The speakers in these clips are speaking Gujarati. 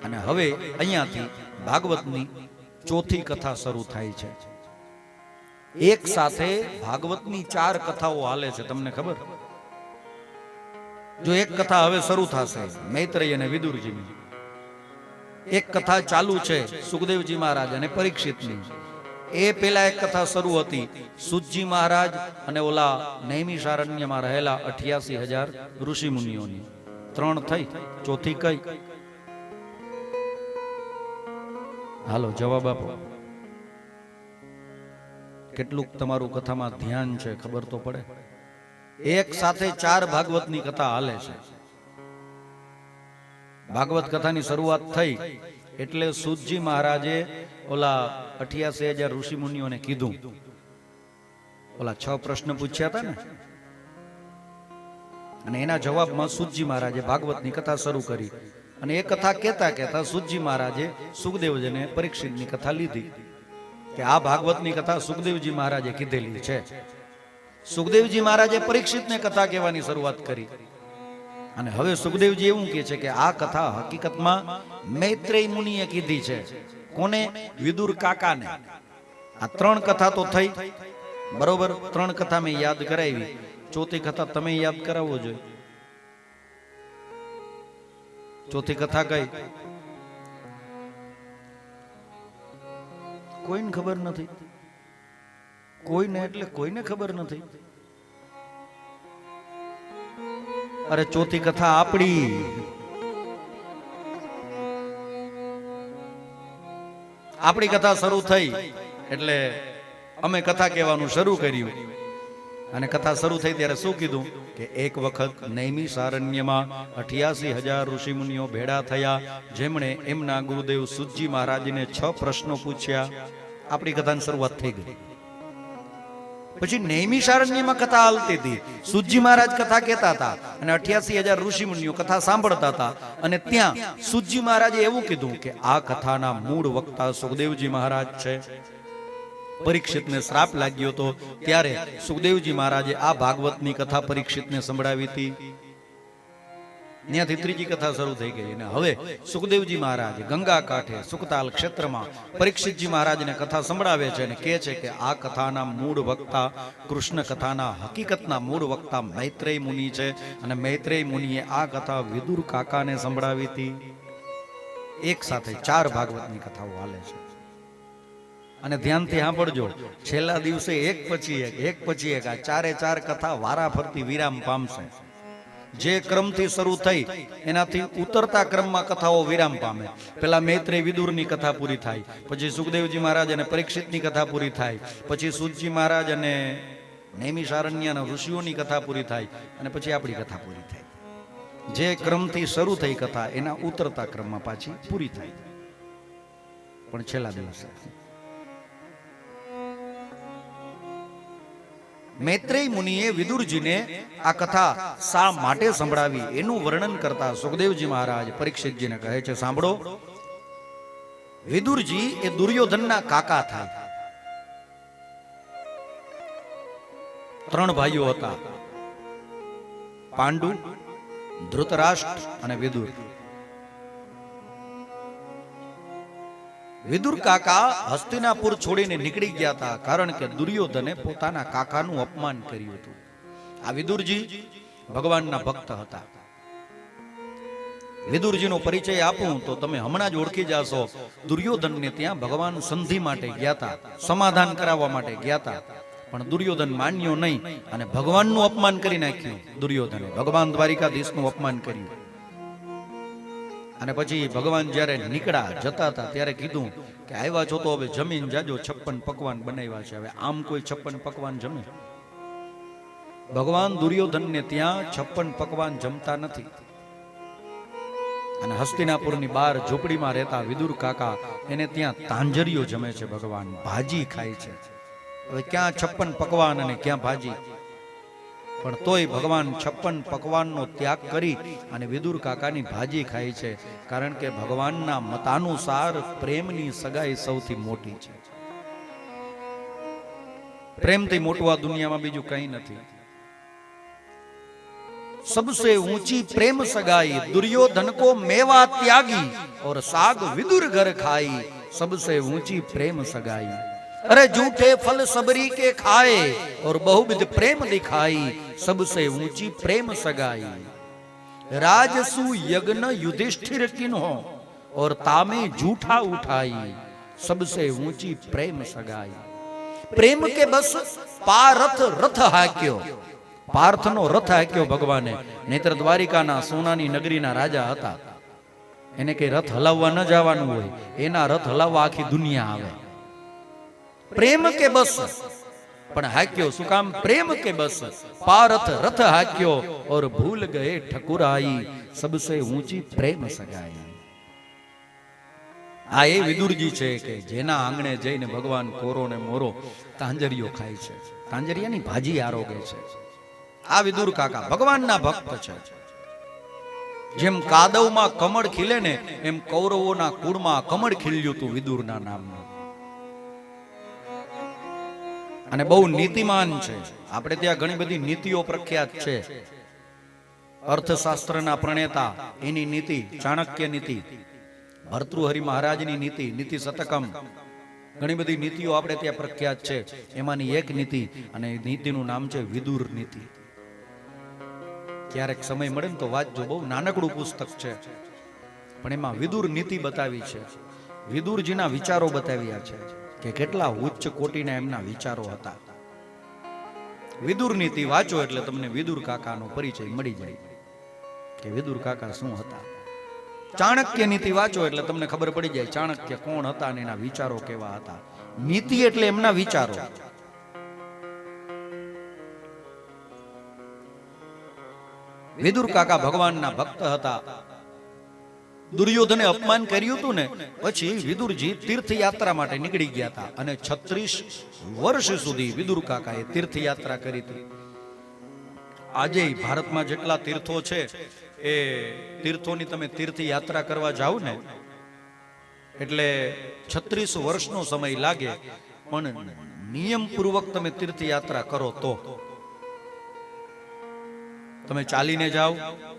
અને હવે અહીંયાથી ભાગવતની ચોથી કથા શરૂ થાય છે। એક સાથે ભાગવતની 4 કથાઓ હાલે છે, તમને ખબર? જો એક કથા હવે શરૂ થશે મૈત્રેય અને વિદુરજીની, એક કથા ચાલુ છે સુખદેવજી મહારાજ અને પરીક્ષિતની, એ પેલા એક કથા શરૂ હતી સુતજી મહારાજ અને ઓલા નૈમિષારણ્યમાં રહેલા 88,000 ઋષિ મુનિઓની। 3 થઈ, ચોથી કઈ? હાલો જવાબ આપો। કેટલું તમારું કથામાં ધ્યાન છે ખબર તો પડે। એક સાથે 4 ભાગવતની કથા હાલે છે। ભાગવત કથાની શરૂઆત થઈ એટલે સુતજી મહારાજે ઓલા 88,000 ઋષિ મુનિઓને કીધું, ઓલા 6 પ્રશ્ન પૂછ્યા હતા ને, અને એના જવાબમાં સુતજી મહારાજે ભાગવતની કથા શરૂ કરી। અને એ કથા કહેતા કહેતા સુતજી મહારાજે સુખદેવજીને પરીક્ષિતની કથા લીધી કે આ ભાગવતની કથા સુખદેવજી મહારાજે કીધેલી છે। સુખદેવજી મહારાજે પરીક્ષિતને કથા કહેવાની શરૂઆત કરી। અને હવે સુખદેવજી એવું કહે છે કે આ કથા હકીકતમાં મૈત્રેય મુનિએ કીધી છે। કોને? વિદુર કાકાને। આ 3 કથા તો થઈ બરોબર, 3 કથા મેં યાદ કરાવી, ચોથી કથા તમે યાદ કરાવવો જોઈએ। ચોથી કથા કઈ? કોઈને ખબર નથી? કોઈને એટલે કોઈને ખબર નથી? અરે ચોથી કથા આપણી, આપણી કથા શરૂ થઈ એટલે અમે કથા કહેવાનું શરૂ કર્યું। અને કથા શરૂ થઈ ત્યારે શું કીધું કે એક વખત નૈમિષારણ્યમાં 88,000 ઋષિ મુનિઓ ભેળા થયા, જેમણે એમના ગુરુદેવ સુતજી મહારાજને 6 પ્રશ્નો પૂછ્યા। આપણી કથાની શરૂઆત થઈ ગઈ। પછી નૈમિષારણ્યમાં કથા હાલતી હતી, સુતજી મહારાજ કથા કહેતા હતા અને 88,000 ઋષિ મુનિઓ કથા સાંભળતા હતા। અને ત્યાં સુતજી મહારાજે એવું કીધું કે આ કથાના મૂળ વક્તા સુખદેવજી મહારાજ છે। પરીક્ષિતને શ્રાપ લાગ્યો હતો ત્યારે સુખદેવજી મહારાજે આ ભાગવતની કથા પરીક્ષિતને સંભળાવી હતી। ત્યાંથી ત્રીજી કથા શરૂ થઈ ગઈ। અને હવે સુખદેવજી મહારાજ ગંગા કાંઠે સુકતાલ ક્ષેત્રમાં પરીક્ષિતજી મહારાજને કથા સંભળાવે છે અને કહે છે કે આ કથાના મૂળ વક્તા, કૃષ્ણ કથાના હકીકતના મૂળ વક્તા મૈત્રેય મુનિ છે। અને મૈત્રેય મુનિએ આ કથા વિદુર કાકાને સંભળાવી હતી। એક સાથે 4 ભાગવતની કથાઓ હાલે છે। અને ધ્યાનથી સાંભળજો, છેલ્લા દિવસે એક પછી એક આ 4 કથા વારા ફરતી વિરામ પામશે। જે ક્રમથી શરૂ થઈ એનાથી ઉતરતા ક્રમમાં કથાઓ વિરામ પામે। પેલા મૈત્રેય વિદુરની કથા પૂરી થાય, પછી સુખદેવજી મહારાજ અને પરીક્ષિતની કથા પૂરી થાય, પછી સુતજી મહારાજ અને નૈમિષારણ્યના ઋષિઓની કથા પૂરી થાય, અને પછી આપણી કથા પૂરી થાય। જે ક્રમથી શરૂ થઈ કથા એના ઉતરતા ક્રમમાં પાછી પૂરી થાય, પણ છેલ્લા દિવસે મૈત્રેય મુનિએ વિદુરજીને આ કથા શા માટે સંભળાવી એનું વર્ણન કરતા સુખદેવજી મહારાજ પરીક્ષિતજીને કહે છે, સાંભળો, વિદુરજી એ દુર્યોધનના કાકા થાય। 3 ભાઈઓ હતા, પાંડુ, ધૃતરાષ્ટ્ર અને વિદુર। વિદુર કાકા હસ્તિનાપુર છોડીને નીકળી ગયા હતા, કારણ કે દુર્યોધને પોતાના કાકાનું અપમાન કર્યું હતું। આ વિદુરજી ભગવાનના ભક્ત હતા। વિદુરજીનો પરિચય આપું તો તમે હમણાં જ ઓળખી જશો। દુર્યોધનને ત્યાં ભગવાન સંધિ માટે ગયા હતા, સમાધાન કરાવવા માટે ગયા હતા, પણ દુર્યોધન માન્યો નહીં અને ભગવાનનું અપમાન કરી નાખ્યું। દુર્યોધને ભગવાન દ્વારિકાધીશનું અપમાન કર્યું। અને પછી ભગવાન જ્યારે નીકળ્યા જતા હતા ત્યારે કીધું કે આવ્યા છો તો હવે જમીન જાજો, 56 પકવાન બનાવ્યા છે, હવે આમ કોઈ 56 પકવાન જમે? ભગવાન દુર્યોધનને ત્યાં 56 પકવાન જમતા નથી। અને હસ્તિનાપુરની બહાર ઝૂંપડીમાં રહેતા વિદુર કાકા એને ત્યાં તાંજરીઓ જમે છે, ભગવાન ભાજી ખાય છે। હવે ક્યાં 56 પકવાન અને ક્યાં ભાજી? પણ તોય ભગવાન 56 પકવાનનો ત્યાગ કરી અને વિદુર કાકાની ભાજી ખાય છે, કારણ કે ભગવાનના મતાનુસાર પ્રેમની સગાઈ સૌથી મોટી છે। પ્રેમથી મોટું આ દુનિયામાં બીજું કંઈ નથી। सबसे ऊंची प्रेम सगाई, दुर्योधन को मेवा त्यागी और साग विदुर घर खाई, सबसे ऊंची प्रेम सगाई। अरे झूठे फल सबरी के खाए और बहुविध प्रेम दिखाई, सबसे ऊंची प्रेम सगाई। राजसु यज्ञ युधिष्ठिर किन्हो और तामे झूठा उठाई, सबसे ऊंची प्रेम सगाई। प्रेम के बस पारथ रथ हाक्यो, पार्थनो रथ हाक्यो भगवाने, नहीतर द्वारिकाना सोनानी नगरीना राजा હતા, એને કે રથ હલાવવા ન જવાનું હોય, એના રથ હલાવવા આખી દુનિયા આવે। પ્રેમ કે બસ પણ હાક્યો, શું કામ? પ્રેમ કે બસ પારથ રથ હાક્યો और भूल गए ठकुराई, सबसे ऊंची प्रेम सगाई। આ એ વિદુરજી છે કે જેના આંગણે જઈને ભગવાન કોરો ને મોરો તાંજરીઓ ખાય છે, તાંજરિયાની ભાજી આરોગે છે। આ વિદુર કાકા ભગવાનના ભક્ત છે। જેમ કાદવમાં કમળ ખીલે ને એમ કૌરવોના કુળમાં કમળ ખીલ્યું હતું વિદુરના નામનું, અને બહુ નીતિમાન છે। આપણે ત્યાં ઘણી બધી નીતિઓ પ્રખ્યાત છે। અર્થશાસ્ત્રના પ્રણેતા એની નીતિ ચાણક્ય નીતિ, ભર્તૃહરિ મહારાજની નીતિ, નીતિ શતકમ, ઘણી બધી નીતિઓ આપણે ત્યાં પ્રખ્યાત છે। એમાંની એક નીતિ, અને નીતિનું નામ છે વિદુર નીતિ। ક્યારેક સમય મળે ને તો વાંચજો, બહુ નાનકડું પુસ્તક છે, પણ એમાં વિદુર નીતિ બતાવી છે। વિદુરજીના વિચારો બતાવ્યા છે કે કેટલા ઉચ્ચ કોટીના એમના વિચારો હતા। વિદુર નીતિ વાંચો એટલે તમને વિદુર કાકાનો પરિચય મળી જાય કે વિદુર કાકા શું હતા। ચાણક્ય નીતિ વાંચો એટલે તમને ખબર પડી જાય ચાણક્ય કોણ હતા અને એના વિચારો કેવા હતા। નીતિ એટલે એમના વિચારો। વિદુર કાકા ભગવાનના ભક્ત હતા। દુર્યોધને અપમાન કર્યું હતું ને પછી વિદુરજી તીર્થયાત્રા માટે નીકળી ગયા હતા, અને 36 વર્ષ સુધી વિદુર કાકાએ તીર્થયાત્રા કરી હતી। આજે ભારતમાં જેટલા તીર્થો છે એ તીર્થોની તમે તીર્થયાત્રા કરવા જાઓ ને એટલે 36 વર્ષનો સમય લાગે, પણ નિયમપૂર્વક તમે તીર્થયાત્રા કરો તો તમે ચાલીને જાઓ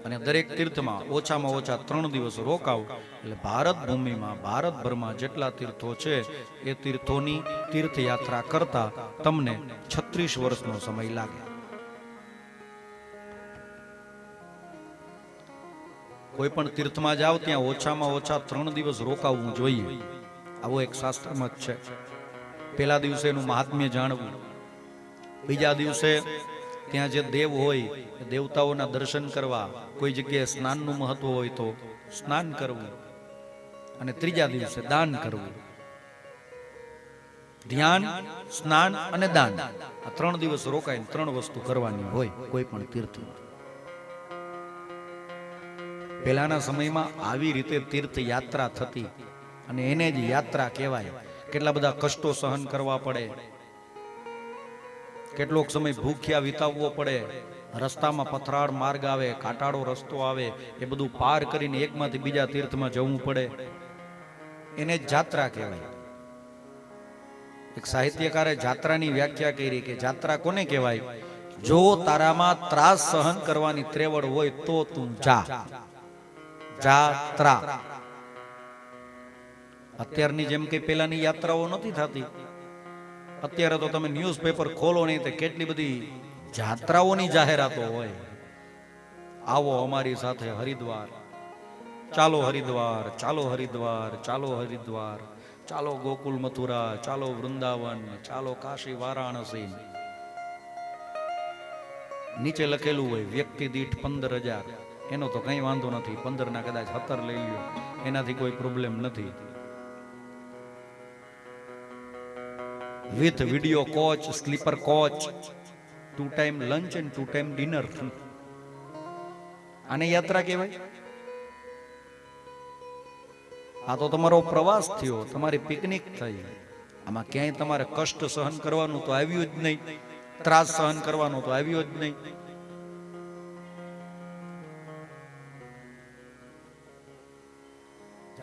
અને દરેક તીર્થમાં ઓછામાં ઓછા 3 દિવસ રોકાવ એટલે ભારત ભૂમિમાં ભારતભરમાં જેટલા તીર્થો છે એ તીર્થોની તીર્થયાત્રા કરતા તમને 36 વર્ષનો સમય લાગે। કોઈ પણ તીર્થમાં જાઓ ત્યાં ઓછામાં ઓછા 3 દિવસ રોકાવવું જોઈએ, આવો એક શાસ્ત્રમાં જ છે। પહેલા દિવસે એનું મહાત્મ્ય જાણવું, બીજા દિવસે ત્યાં જે દેવ હોય દેવતાઓના દર્શન કરવા, કોઈ જગ્યાએ સ્નાનનું મહત્વ હોય તો સ્નાન કરવું, અને ત્રીજા દિવસે દાન કરવું। ધ્યાન, સ્નાન અને દાન, આ 3 દિવસ રોકાઈને 3 વસ્તુ કરવાની હોય કોઈ પણ તીર્થમાં। પહેલાના સમયમાં આવી રીતે તીર્થયાત્રા થતી, અને એને જ યાત્રા કહેવાય। કેટલા બધા કષ્ટો સહન કરવા પડે, કેટલોક સમય ભૂખ્યા વિતાવવો પડે, રસ્તામાં પથરાળ માર્ગ આવે, કાંટાળો રસ્તો આવે, એ બધું પાર કરીને એકમાંથી બીજા તીર્થમાં જવું પડે, એને જાત્રા કહેવાય। એક સાહિત્યકારે જાત્રાની વ્યાખ્યા કરી કે જાત્રા કોને કહેવાય? જો તારામાં ત્રાસ સહન કરવાની ત્રેવડ હોય તો તું જા, જાત્રા। અત્યારની જેમ કે પેલાની યાત્રાઓ નથી થતી। અત્યારે તો તમે ન્યૂઝપેપર ખોલો નહીં તો કેટલી બધી જાત્રાઓની જાહેરાતો હોય। આવો અમારી સાથે હરિદ્વાર, ચાલો હરિદ્વાર, ચાલો હરિદ્વાર, ચાલો હરિદ્વાર, ચાલો ગોકુલ મથુરા, ચાલો વૃંદાવન, ચાલો કાશી વારાણસી। નીચે લખેલું હોય વ્યક્તિ દીઠ 15,000, એનો તો કઈ વાંધો નથી, 15 ના કદાચ 17 લઈ લ્યો, એનાથી કોઈ પ્રોબ્લેમ નથી। With video coach, sleeper coach, 2 time lunch and 2 time dinner, આને યાત્રા કહેવાય? આ તો તમારો પ્રવાસ થયો, તમારી પિકનિક થઈ, આમાં ક્યાંય તમારે કષ્ટ સહન કરવાનું તો આવ્યું જ નહીં, ત્રાસ સહન કરવાનો તો આવ્યો જ નહીં।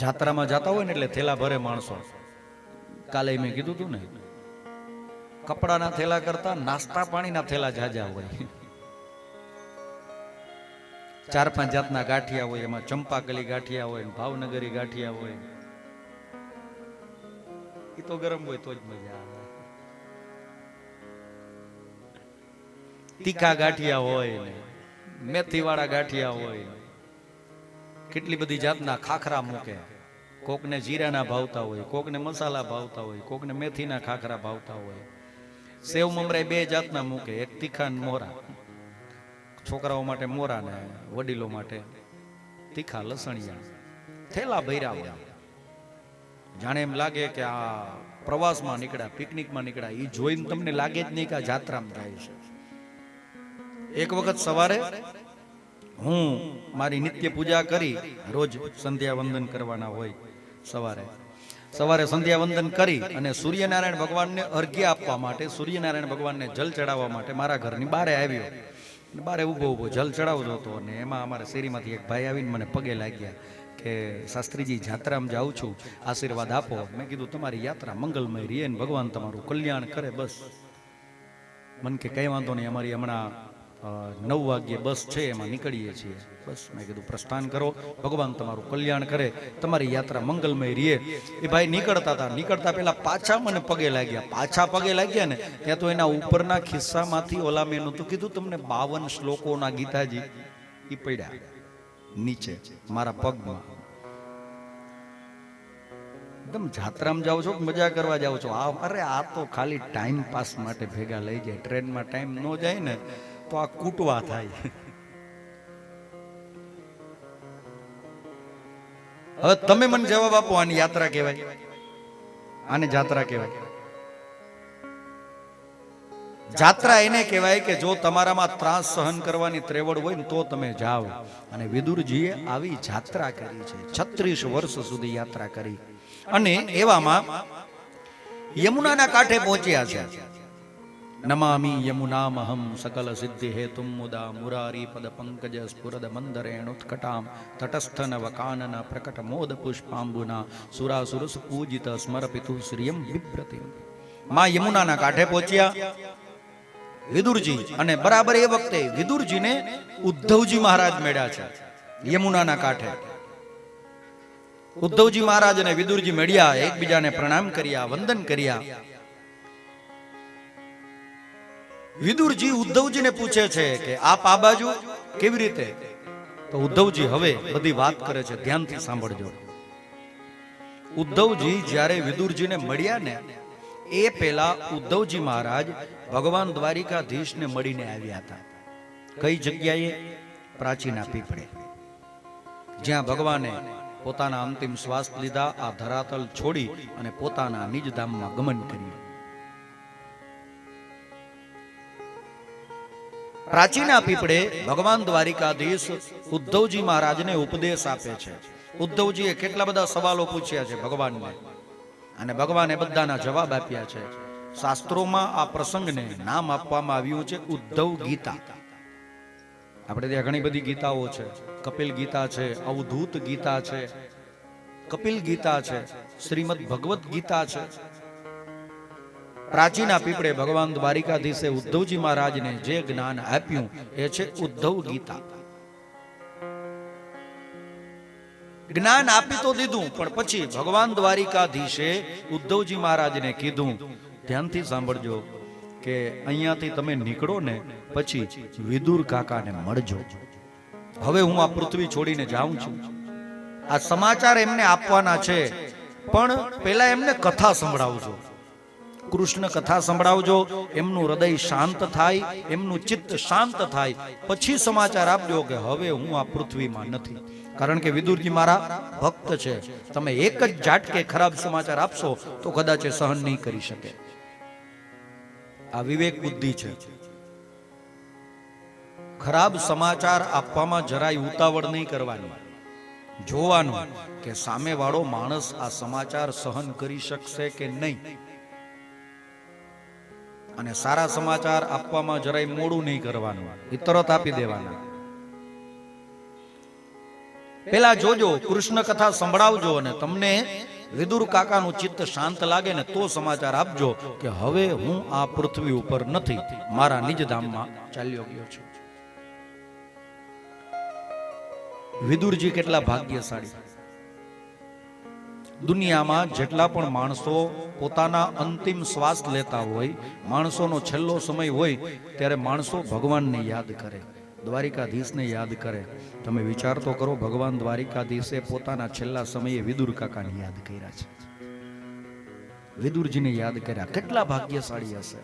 જાત્રામાં જતા હોય ને એટલે થેલા ભરે માણસો। કાલે મેં કીધું તું ને, કપડાના થેલા કરતા નાસ્તા પાણીના થેલા જાજા હોય। 4-5 જાતના ગાંઠિયા હોય, એમાં ચંપાકલી ગાંઠિયા હોય, ભાવનગરી ગાંઠિયા હોય. એ તો ગરમ હોય તો જ મજા આવે. તીખા ગાંઠિયા હોય ને મેથી વાળા ગાંઠિયા હોય, કેટલી બધી જાતના ખાખરા મૂકે. કોકને જીરાના ભાવતા હોય, કોકને મસાલા ભાવતા હોય, કોકને મેથીના ખાખરા ભાવતા હોય. સેવ મમરાઈ 2 જાતના મૂકે, એક તીખા ને મોરા. છોકરાઓ માટે મોરા ને વડીલો માટે તીખા લસણિયા. થેલા ભર્યા હોય, જાણે એમ લાગે કે આ પ્રવાસમાં નીકળ્યા, પિકનિકમાં નીકળ્યા. એ જોઈને તમને લાગે જ નહીં કે આ જાત્રામાં થાય છે. એક વખત સવારે હું મારી નિત્ય પૂજા કરી, રોજ સંધ્યા વંદન કરવાના હોય. સવારે સંધ્યા વંદન કરી અને સૂર્યનારાયણ ભગવાનને અર્ઘ્ય આપવા માટે, સૂર્યનારાયણ ભગવાનને જલ ચડાવવા માટે મારા ઘરની બારે આવ્યો. બારે ઊભો જલ ચડાવતો હતો અને એમાં અમારા શેરીમાંથી એક ભાઈ આવીને મને પગે લાગ્યા કે શાસ્ત્રીજી, જાત્રામાં જાઉં છું, આશીર્વાદ આપો. મેં કીધું તમારી યાત્રા મંગલમય રહે ને ભગવાન તમારું કલ્યાણ કરે. બસ મને કે કઈ વાંધો નહીં, અમારી હમણાં 9 વાગ્યે બસ છે, એમાં નીકળીએ છીએ. બસ મેં કીધું પ્રસ્થાન કરો, ભગવાન તમારું કલ્યાણ કરે, તમારી યાત્રા મંગલમય રહે. એ ભાઈ નીકળતા પહેલા પાછા મને પગે લાગ્યા ને ત્યાં તો એના ઉપરના ખિસ્સામાંથી ઓલા મેં નહોતું કીધું તમને 52 શ્લોકોના ગીતાજી એ પડ્યા નીચે મારા પગમાં. એકદમ જાત્રામાં જાઓ છો, મજા કરવા જાઓ છો? અરે આ તો ખાલી ટાઈમ પાસ માટે ભેગા લઈ જાય. ટ્રેનમાં ટાઈમ ન જાય ને તો આ કૂટવા થાય. હવે તમે મને જવાબ આપો, આની યાત્રા કહેવાય? આને જાત્રા કહેવાય? જાત્રા એને કહેવાય કે જો તમારામાં ત્રાસ સહન કરવાની ત્રેવડ હોય ને તો તમે જાઓ. અને વિદુરજીએ આવી જાત્રા કરી છે, 36 વર્ષ સુધી યાત્રા કરી. અને એવામાં યમુનાના કાંઠે પહોંચ્યા છે. નમામી યમુનામહમ સકલ સિદ્ધિ હેતુમ મુદા મુરારી પદ પંકજ સ્ફુરદ મંદરેણુત્કટામ તટસ્થ નવ કાનન પ્રકટ મોદ પુષ્પાંબુના સુરાસુરસ પૂજિત સ્મરપિતુ શ્રિયમ બિભ્રતિ. માં યમુનાના કાંઠે પહોંચ્યા વિદુરજી. અને બરાબર એ વખતે વિદુરજીને ઉદ્ધવજી મહારાજ મળ્યા છે યમુનાના કાંઠે. ઉદ્ધવજી મહારાજ અને વિદુરજી મળ્યા, એકબીજાને પ્રણામ કર્યા, વંદન કર્યા. વિદુરજી ઉદ્ધવજીને પૂછે છે કે આપ આ બાજુ કેવી રીતે? તો ઉદ્ધવજી હવે બધી વાત કરે છે, ધ્યાનથી સાંભળજો. ઉદ્ધવજી જ્યારે વિદુરજીને મળ્યા ને એ પહેલા ઉદ્ધવજી મહારાજ ભગવાન દ્વારિકાધીશને મળીને આવ્યા હતા. કઈ જગ્યાએ? પ્રાચીના પીપળે, જ્યાં ભગવાને પોતાના અંતિમ શ્વાસ લીધા, આ ધરાતલ છોડી અને પોતાના નિજ ધામમાં ગમન કર્યું. પ્રાચીના પીપળે ભગવાન દ્વારિકાધીશ ઉદ્ધવજી મહારાજને ઉપદેશ આપે છે. ઉદ્ધવજીએ કેટલા બધા સવાલો પૂછ્યા છે ભગવાનને, અને ભગવાને બધાના જવાબ આપ્યા છે. શાસ્ત્રોમાં આ પ્રસંગને નામ આપવામાં આવ્યું છે ઉદ્ધવ ગીતા. આપણે ત્યાં ઘણી બધી ગીતાઓ છે. કપિલ ગીતા છે, અવધૂત ગીતા છે, કપિલ ગીતા છે, શ્રીમદ ભગવત ગીતા છે. પ્રાચીના પીપળે ભગવાન દ્વારિકાધીશે ઉદ્ધવજી મહારાજને જે જ્ઞાન આપ્યું એ છે ઉદ્ધવ ગીતા. જ્ઞાન આપી તો દીધું, પણ પછી ભગવાન દ્વારિકાધીશે ઉદ્ધવજી મહારાજને કીધું, ધ્યાનથી સાંભળજો, કે અહીંયાથી તમે નીકળો ને પછી વિદુર કાકાને મળજો. હવે હું આ પૃથ્વી છોડીને જાઉં છું. આ સમાચાર એમને આપવાના છે, પણ પહેલા એમને કથા સંભળાવજો, કૃષ્ણ કથા સંભળાવજો. એમનું હૃદય શાંત થાય, એમનું ચિત્ત શાંત થાય, પછી સમાચાર આપજો કે હવે હું આ પૃથ્વીમાં નથી. કારણ કે વિદુરજી મારા ભક્ત છે. તમે એક જ ઝાટકે ખરાબ સમાચાર આપશો તો કદાચ એ સહન નહીં કરી શકે. આ વિવેક બુદ્ધિ છે. ખરાબ સમાચાર આપવામાં જરાય ઉતાવળ નહીં કરવાની. જોવાનું કે સામેવાળો માણસ આ સમાચાર સહન કરી શકશે કે નહીં. અને સારા સમાચાર આપવામાં જરાય મોડું નહીં કરવાનું, એ તરત આપી દેવાના. પેલા જોજો, કૃષ્ણ કથા સંભળાવજો, અને તમને વિદુર કાકાનું ચિત્ત શાંત લાગે ને તો સમાચાર આપજો કે હવે હું આ પૃથ્વી ઉપર નથી, મારા નિજ ધામમાં ચાલ્યો ગયો છું. વિદુરજી કેટલા ભાગ્યશાળી. દુનિયામાં જેટલા પણ માણસો પોતાના અંતિમ શ્વાસ લેતા હોય, માણસોનો છેલ્લો સમય હોય, ત્યારે માણસો ભગવાનને યાદ કરે, દ્વારિકાધીશને યાદ કરે. તમે વિચાર તો કરો, ભગવાન દ્વારિકાધીશે પોતાના છેલ્લા સમયે વિદુર કાકાને યાદ કર્યા છે, વિદુરજીને યાદ કર્યા. કેટલા ભાગ્યશાળી હશે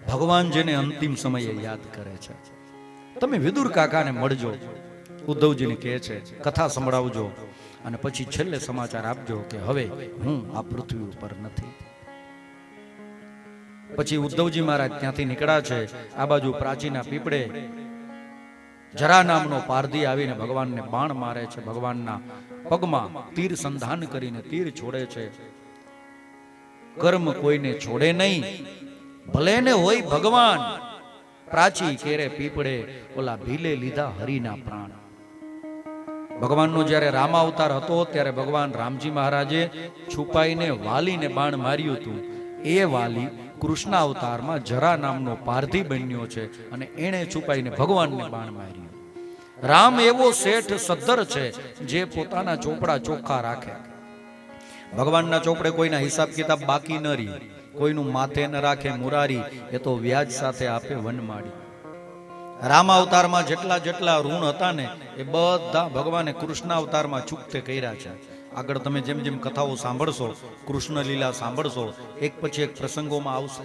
ભગવાન જેને અંતિમ સમયે યાદ કરે છે. તમે વિદુર કાકાને મળજો, ઉદ્ધવજીને કહે છે કથા સંભળાવજો, અને પછી છેલ્લે સમાચાર આપજો કે હવે હું આ પૃથ્વી ઉપર નથી. પછી ઉદ્ધવજી મહારાજ ત્યાંથી નીકળ્યા છે. આ બાજુ પ્રાચીના પીપળે જરા નામનો પારધી આવીને ભગવાનને બાણ મારે છે. ભગવાનના પગમાં તીર સંધાન કરીને તીર છોડે છે. કર્મ કોઈને છોડે નહીં, ભલે ને હોય ભગવાન. પ્રાચી કેરે પીપળે ઓલા ભીલે લીધા હરિના પ્રાણ. ભગવાનનો જ્યારે રામાવતાર હતો ત્યારે ભગવાન રામજી મહારાજે છુપાઈને વાલીને બાણ માર્યું હતું. એ વાલી કૃષ્ણ અવતારમાં જરા નામનો પારધી બન્યો છે અને એણે છુપાઈને ભગવાનને બાણ માર્યું. રામ એવો શેઠ સદ્ધર છે જે પોતાના ચોપડા ચોખ્ખા રાખે. ભગવાનના ચોપડે કોઈના હિસાબ કિતાબ બાકી ન રહી, કોઈનું માથે ન રાખે મુરારી, એ તો વ્યાજ સાથે આપે વનમાળી. રામ અવતારમાં જેટલા જેટલા ઋણ હતા ને એ બધા ભગવાને કૃષ્ણ અવતારમાં ચૂકતે કર્યા છે. આગળ તમે જેમ જેમ કથાઓ સાંભળશો, કૃષ્ણ લીલા સાંભળશો, એક પછી એક પ્રસંગોમાં આવશે.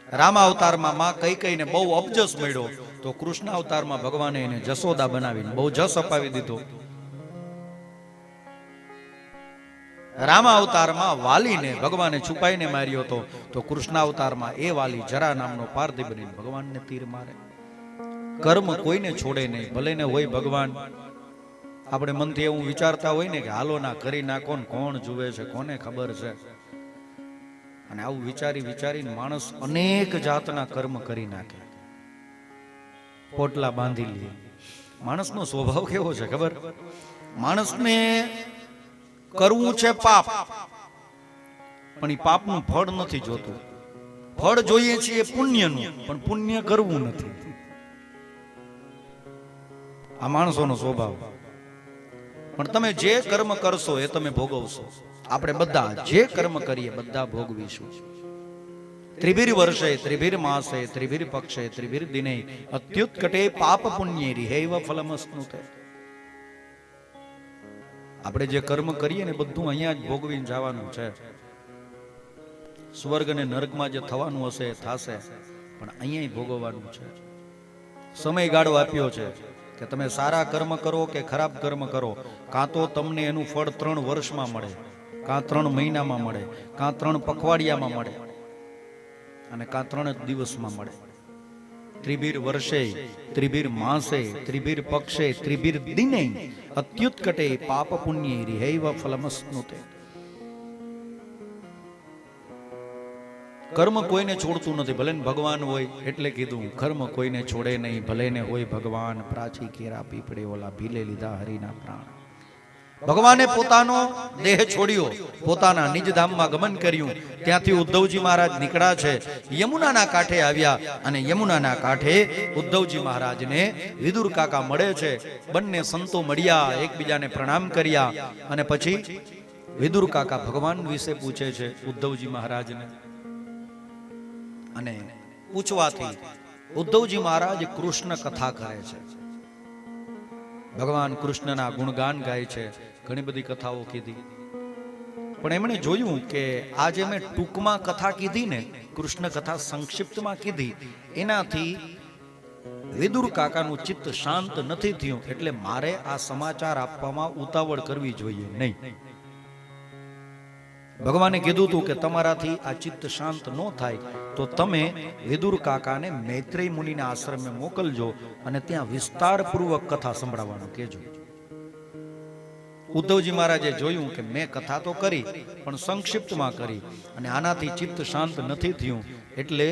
રામ અવતારમાં માં કૈકેયીને બહુ અબજસ મળ્યો, તો કૃષ્ણ અવતારમાં ભગવાને એને જશોદા બનાવીને બહુ જસ અપાવી દીધો. રામ અવતારમાં વાલીને ભગવાને છુપાઈને માર્યો હતો, તો કૃષ્ણ અવતારમાં એ વાલી જરા નામનો પારધી બનીને ભગવાનને તીર મારે. કર્મ કોઈને છોડે નહીં, ભલે ને હોય ભગવાન. આપણે મનથી એવું વિચારતા હોય ને કે હાલો ના કરી નાખો ને, કોણ જુએ છે, કોને ખબર છે. અને આવું વિચારી વિચારીને માણસ અનેક જાતના કર્મ કરી નાખે, પોટલા બાંધી લે. માણસનો સ્વભાવ કેવો છે ખબર? માણસને કરવું છે પાપ, પણ એ પાપનું ફળ નથી જોતું. ફળ જોઈએ છીએ પુણ્યનું, પણ પુણ્ય કરવું નથી. આ માણસોનો સ્વભાવ. પણ તમે જે કર્મ કરશો એ તમે ભોગવશો. આપણે બધા જે કર્મ કરીએ બધા ભોગવીશું. ત્રિભિર વર્ષે ત્રિભિર માસે ત્રિભિર પક્ષે ત્રિભિર દિને અત્યુત્કટે પાપ પુણ્યે રિહૈવ ફલમસ્નુતે. આપણે જે કર્મ કરીએ ને બધું અહીંયા જ ભોગવીને જવાનું છે. સ્વર્ગ અને નરકમાં જે થવાનું હશે એ થશે, પણ અહીંયા ભોગવવાનું છે. સમયગાળો આપ્યો છે કે તમે સારા કર્મ કરો કે ખરાબ કર્મ કરો, કાં તો તમને એનું ફળ 3 વર્ષમાં મળે, કાં 3 મહિનામાં મળે, કાં 3 પખવાડિયામાં મળે, અને કાં 3 જ દિવસમાં મળે. ત્રિભિર વર્ષે ત્રિભિર માસે ત્રિભિર પક્ષે ત્રિભિર દિને અત્યુત્કટે પાપ પુણ્યે રિહૈવ ફલમસ્નુતે. કર્મ કોઈને છોડતું નથી, ભલે ને ભગવાન હોય. એટલે કીધું કર્મ કોઈને છોડે નહીં, ભલે ને હોય ભગવાન. પ્રાચી કેરા પીપળે ઓલા ભીલે લીધા હરિના પ્રાણ. ભગવાને પોતાનો દેહ છોડ્યો, પોતાના નિજ ધામમાં ગમન કર્યું. ત્યાંથી ઉદ્ધવજી મહારાજ નીકળ્યા છે, યમુનાના કાંઠે આવ્યા. અને યમુનાના કાંઠે ઉદ્ધવજી મહારાજને વિદુર કાકા મળે છે. બંને સંતો મળ્યા, એકબીજાને પ્રણામ કર્યા. અને પછી વિદુર કાકા ભગવાન વિશે પૂછે છે ઉદ્ધવજી મહારાજને. અને પૂછવાથી ઉદ્ધવજી મહારાજ કૃષ્ણ કથા કરે છે, ભગવાન કૃષ્ણના ગુણગાન ગાય છે. ઘણી બધી કથાઓ કીધી, પણ એમણે જોયું કે આજે મેં ટૂંકમાં કથા કીધી ને, કૃષ્ણ કથા સંક્ષિપ્તમાં કીધી, એનાથી વિદુર કાકાનું ચિત્ત શાંત નથી થયું. એટલે મારે આ સમાચાર આપવામાં ઉતાવળ કરવી જોઈએ નહીં. ભગવાને કીધું હતું કે તમારાથી આ ચિત્ત શાંત ન થાય તો તમે વિદુર કાકાને મૈત્રેય મુનિના આશ્રમે મોકલજો અને ત્યાં વિસ્તારપૂર્વક કથા સંભળાવવાનું કહેજો. ઉદ્ધવજી મહારાજે જોયું કે મેં કથા તો કરી પણ સંક્ષિપ્તમાં કરી, અને આનાથી ચિત્ત શાંત નથી થયું. એટલે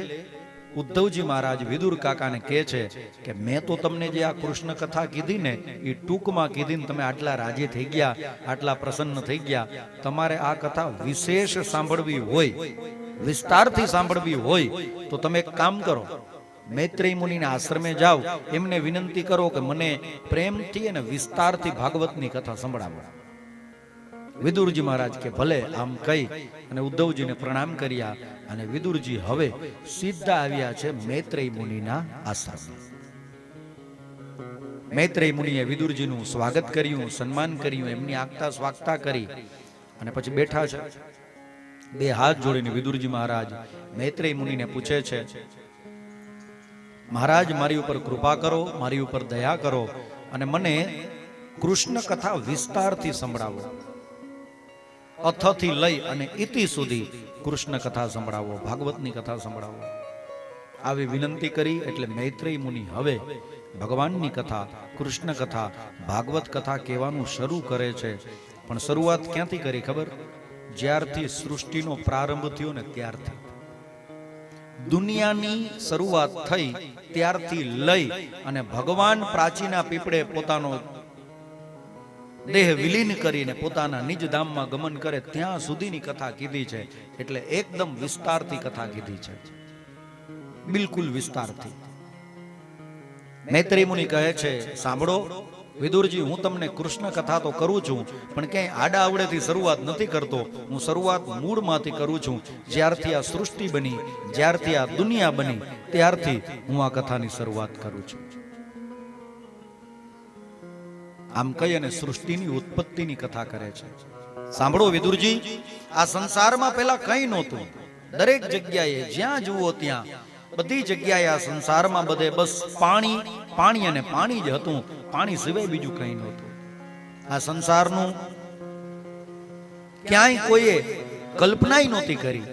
ઉદ્ધવજી મહારાજ વિદુર કાકાને કહે છે કે મેં તો તમને જે આ કૃષ્ણ કથા કીધી ને એ ટૂંકમાં કીધી ને તમે આટલા રાજી થઈ ગયા, આટલા પ્રસન્ન થઈ ગયા. તમારે આ કથા વિશેષ સાંભળવી હોય, વિસ્તારથી સાંભળવી હોય તો તમે એક કામ કરો, મૈત્રેય મુનિના આશ્રમે જાઓ, એમને વિનંતી કરો કે મને પ્રેમથી અને વિસ્તારથી ભાગવતની કથા સંભળાવો. વિદુરજી મહારાજ કે ભલે, આમ કહી અને ઉદ્ધવજીને પ્રણામ કર્યા અને વિદુરજી હવે સીધા આવ્યા છે મૈત્રેય મુનિના આશ્રમે. મૈત્રેય મુનિએ વિદુરજીનું સ્વાગત કર્યું, સન્માન કર્યું, એમની આગતા સ્વાગતા કરી અને પછી બેઠા છે. બે હાથ જોડીને વિદુરજી મહારાજ મૈત્રેય મુનિને પૂછે છે, મહારાજ મારી ઉપર કૃપા કરો, મારી ઉપર દયા કરો અને મને કૃષ્ણ કથા વિસ્તારથી સંભળાવો. અથથી લઈ અને ઇતિ સુધી કૃષ્ણ કથા સંભળાવો, ભાગવતની કથા સંભળાવો. આવી વિનંતી કરી એટલે મૈત્રેય મુનિ હવે ભગવાનની કથા, કૃષ્ણ કથા, ભાગવત કથા કહેવાનું શરૂ કરે છે. પણ શરૂઆત ક્યાંથી કરી ખબર? જ્યારથી સૃષ્ટિનો પ્રારંભ થયો ને ત્યારથી. દુનિયાની શરૂઆત થઈ ત્યારથી લઈ અને ભગવાન પ્રાચીના પીપળે પોતાનો દેહ વિલીન કરીને પોતાના નિજ ધામમાં ગમન કરે ત્યાં સુધીની કથા કીધી છે. એટલે એકદમ વિસ્તારથી કથા કીધી છે, બિલકુલ વિસ્તારથી. મૈત્રેય મુનિ કહે છે, સાંભળો વિદુરજી, હું તમને કૃષ્ણ કથા તો કરું છું, પણ ક્યાંય આડા આવડેથી શરૂઆત નથી કરતો. હું શરૂઆત મૂળમાંથી કરું છું. જ્યારથી આ સૃષ્ટિ બની, જ્યારથી આ દુનિયા બની, ત્યારથી હું આ કથાની શરૂઆત કરું છું. આમ કહી અને સૃષ્ટિની ઉત્પત્તિની કથા કરે છે. સાંભળો વિદુરજી, આ સંસારમાં પહેલા કંઈ નહોતું. દરેક જગ્યાએ જ્યાં જુઓ ત્યાં, બધી જગ્યાએ આ સંસારમાં બધે બસ પાણી, પાણી અને પાણી જ હતું. પાણી સિવાય બીજું કંઈ નહોતું. આ સંસારનું ક્યાંય કોઈએ કલ્પનાય નહોતી કરી.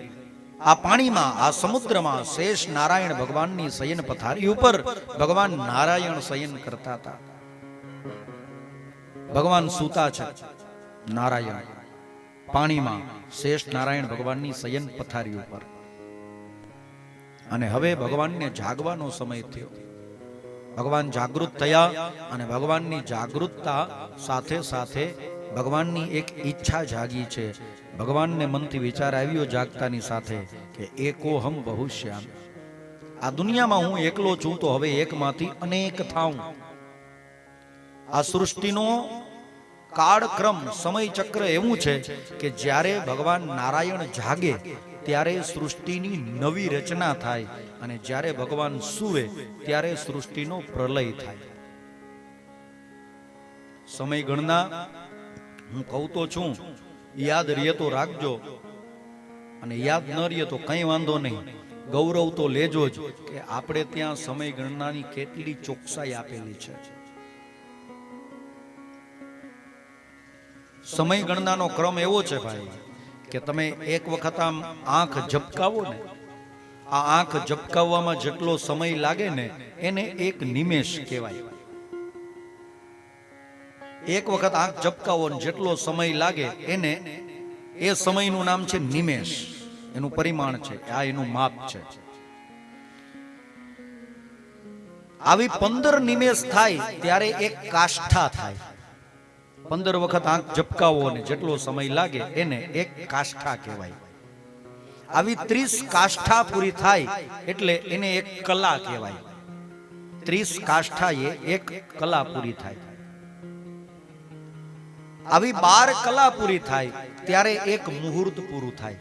આ પાણીમાં, આ સમુદ્રમાં શેષ નારાયણ ભગવાનની શયન પથારી ઉપર ભગવાન નારાયણ શયન કરતા હતા. ભગવાન સૂતા છે નારાયણ પાણીમાં, શેષ નારાયણ ભગવાનની શયન પથારી ઉપર. અને હવે ભગવાનને જાગવાનો સમય થયો. ભગવાન જાગૃત થયા અને ભગવાનની જાગૃતતા સાથે સાથે ભગવાનની એક ઈચ્છા જાગી છે. ભગવાનને મનથી વિચાર આવ્યો જાગતાની સાથે કે એકોહમ બહુશ્યામ, આ દુનિયામાં હું એકલો છું તો હવે એકમાંથી અનેક થાઉં. આ સૃષ્ટિનો કાળક્રમ, સમય ચક્ર એવું છે કે જ્યારે ભગવાન નારાયણ જાગે ત્યારે સૃષ્ટિની નવી રચના થાય અને જ્યારે ભગવાન સૂવે ત્યારે સૃષ્ટિનો પ્રલય થાય. સમય ગણના હું કહું તો છું, યાદ રહીએ તો રાખજો અને યાદ ન રહીએ તો કંઈ વાંધો નહીં. ગૌરવ તો લેજો જ કે આપણે ત્યાં સમય ગણનાની કેટલી ચોકસાઈ આપેલી છે. સમય ગણનાનો ક્રમ એવો છે ભાઈ કે તમે એક વખત આમ આંખ ઝબકાવો ને, આ આંખ ઝબકાવવામાં જેટલો સમય લાગે ને એને એક નિમેષ કહેવાય. એક વખત આંખ ઝબકાવો ને જેટલો સમય લાગે એને, એ સમયનું નામ છે નિમેષ. એનું પરિમાણ છે, આ એનું માપ છે. આવી 15 નિમેષ થાય ત્યારે એક કાષ્ઠા થાય. 15 વખત આંખ ઝબકાવો ને જેટલો સમય લાગે એને એક કાષ્ઠા કહેવાય. આવી 30 કાષ્ઠા પૂરી થાય એટલે એને એક કલા કહેવાય. 30 કાષ્ઠા એક કલા પૂરી થાય. આવી 12 કલા પૂરી થાય ત્યારે એક મુહૂર્ત પૂરું થાય.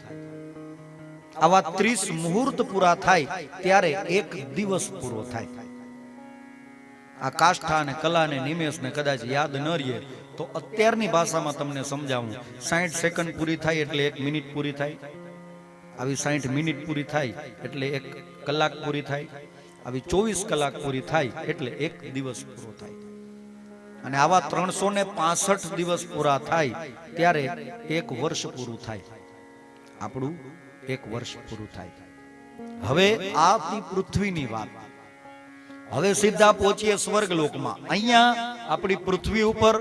આવા 30 મુહૂર્ત પૂરા થાય ત્યારે એક દિવસ પૂરો થાય. આ કાષ્ઠા અને કલા ને નિમેષ ને કદાચ યાદ ન રહીએ તો અત્યારની ભાષામાં તમને સમજાવું. 60 સેકન્ડ પૂરી થાય એટલે 1 મિનિટ પૂરી થાય. આવી 60 મિનિટ પૂરી થાય એટલે 1 કલાક પૂરી થાય. આવી 24 કલાક પૂરી થાય એટલે 1 દિવસ પૂરો થાય. અને આવા 365 દિવસ પૂરા થાય ત્યારે 1 વર્ષ પૂરું થાય. આપણું 1 વર્ષ પૂરું થાય. હવે આ પૃથ્વીની વાત. હવે સીધા પહોંચીએ સ્વર્ગ લોકમાં. અહીંયા આપણી પૃથ્વી ઉપર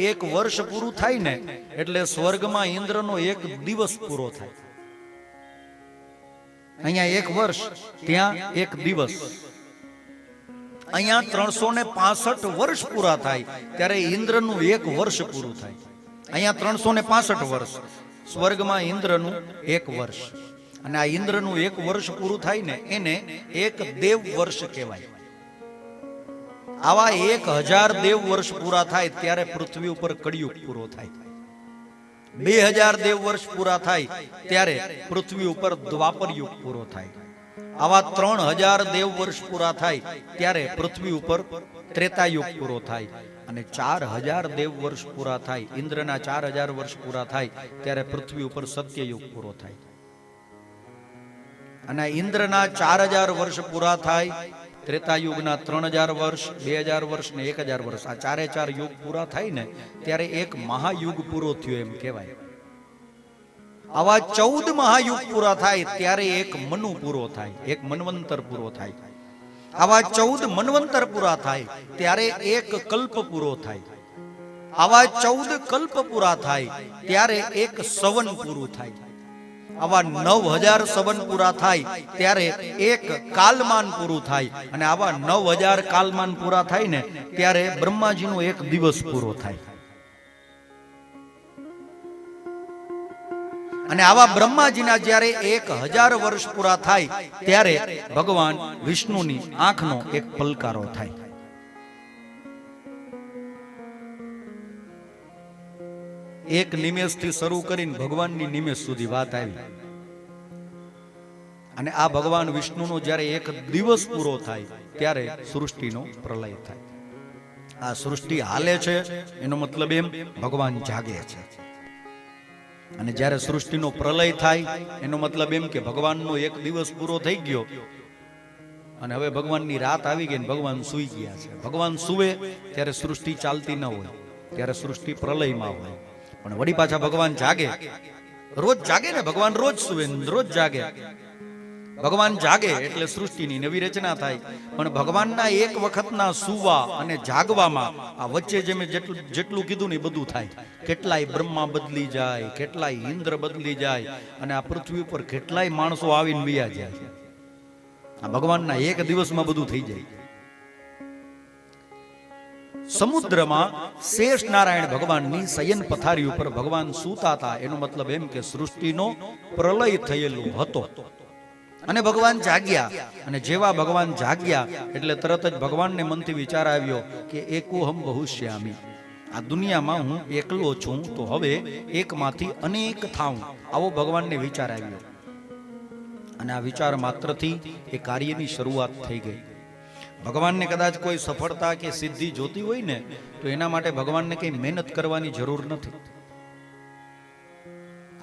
1 વર્ષ પૂરું થાય ને એટલે સ્વર્ગમાં ઇન્દ્રનો 1 દિવસ પૂરો થાય. અહીંયા 1 વર્ષ, ત્યાં 1 દિવસ. અહીંયા 365 વર્ષ પૂરા થાય ત્યારે ઇન્દ્રનું 1 વર્ષ પૂરું થાય. અહીંયા 365 વર્ષ, સ્વર્ગમાં ઇન્દ્રનું 1 વર્ષ. અને આ ઇન્દ્રનું 1 વર્ષ પૂરું થાય ને એને એક દેવ વર્ષ કહેવાય. આવા 1000 દેવ વર્ષ પૂરા થાય ત્યારે પૃથ્વી ઉપર કળિયુગ પૂરો થાય. 2000 દેવ વર્ષ પૂરા થાય ત્યારે પૃથ્વી ઉપર દ્વાપર યુગ પૂરો થાય. આવા 3000 દેવ વર્ષ પૂરા થાય ત્યારે પૃથ્વી ઉપર ત્રેતા યુગ પૂરો થાય. અને 4000 દેવ વર્ષ પૂરા થાય, ઇન્દ્રના 4000 વર્ષ પૂરા થાય ત્યારે પૃથ્વી ઉપર સત્યયુગ પૂરો થાય. અને ઇન્દ્રના 4000 વર્ષ પૂરા થાય, ત્રેતાયુગના 3000 વર્ષ, 2000 વર્ષ ને 1000 વર્ષ, આ 4 યુગ પૂરા થાય ને ત્યારે એક મહાયુગ પૂરો થયો એમ કહેવાય. આવા 14 મહાયુગ પૂરા થાય ત્યારે એક મનુ પૂરો થાય, એક મન્વંતર પૂરો થાય. આવા 14 મન્વંતર પૂરા થાય ત્યારે એક કલ્પ પૂરો થાય. આવા 14 કલ્પ પૂરા થાય ત્યારે એક સવન પૂરું થાય. આવા 9000 સવન પૂરા થાય ત્યારે એક કાલમાન પૂરું થાય. અને આવા 9000 કાલમાન પૂરા થાય ને ત્યારે બ્રહ્માજીનો એક દિવસ પૂરો થાય. અને આવા બ્રહ્માજીના જ્યારે 1000 વર્ષ પૂરા થાય ત્યારે ભગવાન વિષ્ણુની આંખનો એક પલકારો થાય. એક નિમેષથી શરૂ કરીને ભગવાનની નિમેષ સુધી વાત આવી. અને આ ભગવાન વિષ્ણુનો જ્યારે એક દિવસ પૂરો થાય ત્યારે સૃષ્ટિનો પ્રલય થાય. આ સૃષ્ટિ હાલે છે એનો મતલબ એમ ભગવાન જાગે છે. અને જ્યારે સૃષ્ટિનો પ્રલય થાય એનો મતલબ એમ કે ભગવાનનો એક દિવસ પૂરો થઈ ગયો અને હવે ભગવાનની રાત આવી ગઈ ને ભગવાન સૂઈ ગયા છે. ભગવાન સૂવે ત્યારે સૃષ્ટિ ચાલતી ન હોય, ત્યારે સૃષ્ટિ પ્રલયમાં હોય. પણ વળી પાછા ભગવાન જાગે, રોજ જાગે ને, ભગવાન રોજ સૂવે રોજ જાગે. ભગવાન જાગે એટલે સૃષ્ટિની નવી રચના થાય. પણ ભગવાનના એક વખતના સૂવા અને જાગવામાં આ વચ્ચે જે મેં જેટલું કીધું ને બધું થાય. કેટલાય બ્રહ્મા બદલી જાય, કેટલાય ઇન્દ્ર બદલી જાય, અને આ પૃથ્વી ઉપર કેટલાય માણસો આવીને બિયા જાય. આ ભગવાનના એક દિવસમાં બધું થઈ જાય. સમુદ્રમાં શેષ નારાયણ ભગવાનની શયન પથારી ઉપર ભગવાન સૂતા હતા. એનો મતલબ એમ કે સૃષ્ટિનો પ્રલય થયેલો હતો અને ભગવાન જાગ્યા. અને જેવા ભગવાન જાગ્યા એટલે તરત જ ભગવાનને મનથી વિચાર આવ્યો કે એકોહમ બહુશ્યામી, આ દુનિયામાં હું એકલો છું તો હવે એકમાંથી અનેક થાઉં, આવો ભગવાનને વિચાર આવ્યો. અને આ વિચાર માત્રથી એ કાર્યની શરૂઆત થઈ ગઈ. ભગવાનને કદાચ કોઈ સફળતા કે સિદ્ધિ જોતી હોય ને તો એના માટે ભગવાનને કઈ મહેનત કરવાની જરૂર નથી.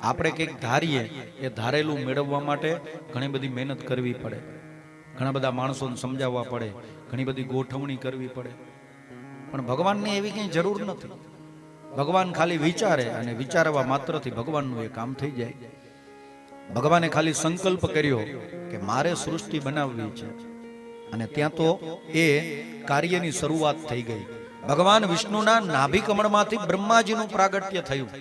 આપણે કંઈક ધારીએ એ ધારેલું મેળવવા માટે ઘણી બધી મહેનત કરવી પડે, ઘણા બધા માણસોને સમજાવવા પડે, ઘણી બધી ગોઠવણી કરવી પડે. પણ ભગવાનને એવી કંઈ જરૂર નથી. ભગવાન ખાલી વિચારે અને વિચારવા માત્રથી ભગવાનનું એ કામ થઈ જાય. ભગવાને ખાલી સંકલ્પ કર્યો કે મારે સૃષ્ટિ બનાવવી છે અને ત્યાં તો એ કાર્યની શરૂઆત થઈ ગઈ. ભગવાન વિષ્ણુના નાભી કમળમાંથી બ્રહ્માજીનું પ્રાગટ્ય થયું.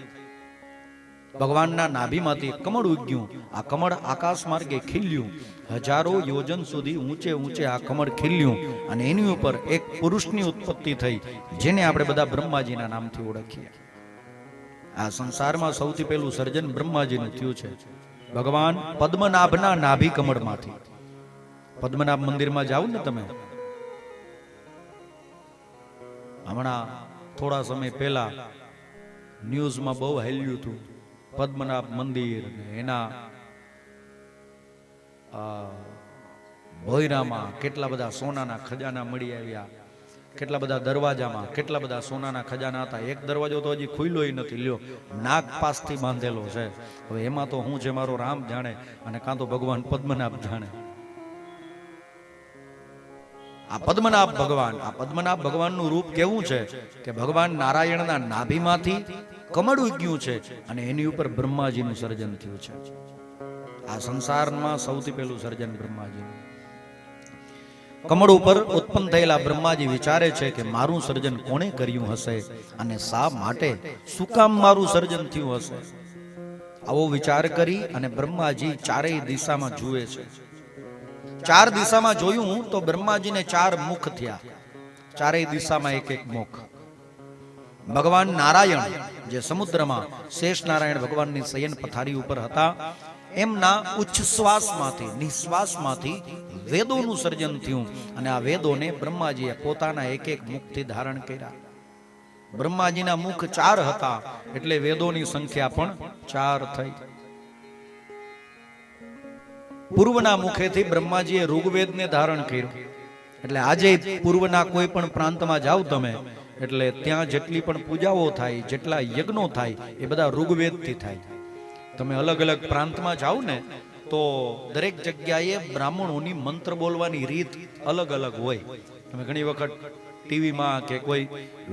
ભગવાનના નાભીમાંથી કમળ ઉગ્યું. આ કમળ આકાશ માર્ગે ખીલ્યું. હજારો યોજન સુધી ઊંચે ઊંચે આ કમળ ખીલ્યું અને એની ઉપર એક પુરુષની ઉત્પત્તિ થઈ જેને આપણે બધા બ્રહ્માજીના નામથી ઓળખીએ. આ સંસારમાં સૌથી પહેલું સર્જન બ્રહ્માજીનું થયું છે. ભગવાન પદ્મનાભના નાભી કમળમાંથી. પદ્મનાભ મંદિરમાં જાવ ને તમે, હમણાં થોડા સમય પહેલા ન્યૂઝમાં બહુ હેલ્યું હતું. પદ્મનાભ મંદિર એના ભોયરામાં કેટલા બધા સોનાના ખજાના મળી આવ્યા, કેટલા બધા દરવાજામાં કેટલા બધા સોનાના ખજાના હતા. એક દરવાજો તો હજી ખુલ્લોય નથી, લ્યો નાગ પાસથી બાંધેલો છે. હવે એમાં તો હું છે મારો રામ જાણે અને કાં તો ભગવાન પદ્મનાભ જાણે. આ પદ્મનાભ ભગવાનનું રૂપ કેવું છે કે ભગવાન નારાયણના નાભીમાંથી કમળ ઉગ્યું છે અને એની ઉપર બ્રહ્માજીનું સર્જન થયું છે. આ સંસારમાં સૌથી પહેલું સર્જન બ્રહ્માજીનું. કમળ ઉપર ઉત્પન્ન થયેલા બ્રહ્માજી વિચારે છે કે મારું સર્જન કોણે કર્યું હશે અને શા માટે, શું કામ મારું સર્જન થયું હશે. આવો વિચાર કરી અને બ્રહ્માજી ચારેય દિશામાં જુએ છે. 4 દિશામાં જોયું તો બ્રહ્માજીને 4 મુખ થયા. ચારેય દિશામાં એક એક મુખ. ભગવાન નારાયણ જે સમુદ્રમાં શેષ નારાયણ ભગવાનની શયન પથારી ઉપર હતા એમના ઉચ્છ્વાસમાંથી નિશ્વાસમાંથી વેદોનું સર્જન થયું અને આ વેદોને બ્રહ્માજીએ પોતાના એક એક મુખથી ધારણ કર્યા. બ્રહ્માજીના મુખ 4 હતા એટલે વેદોની સંખ્યા પણ 4 થઈ. પૂર્વના મુખેથી બ્રહ્માજીએ ઋગ્વેદને ધારણ કર્યું. એટલે આજે પૂર્વના કોઈ પણ પ્રાંતમાં જાઓ તમે એટલે ત્યાં જેટલી પણ પૂજાઓ થાય, જેટલા યજ્ઞો થાય એ બધા ઋગ્વેદથી થાય. તમે અલગ અલગ પ્રાંતમાં જાઓ ને તો દરેક જગ્યાએ બ્રાહ્મણોની મંત્ર બોલવાની રીત અલગ અલગ હોય. તમે ઘણી વખત ટીવીમાં કે કોઈ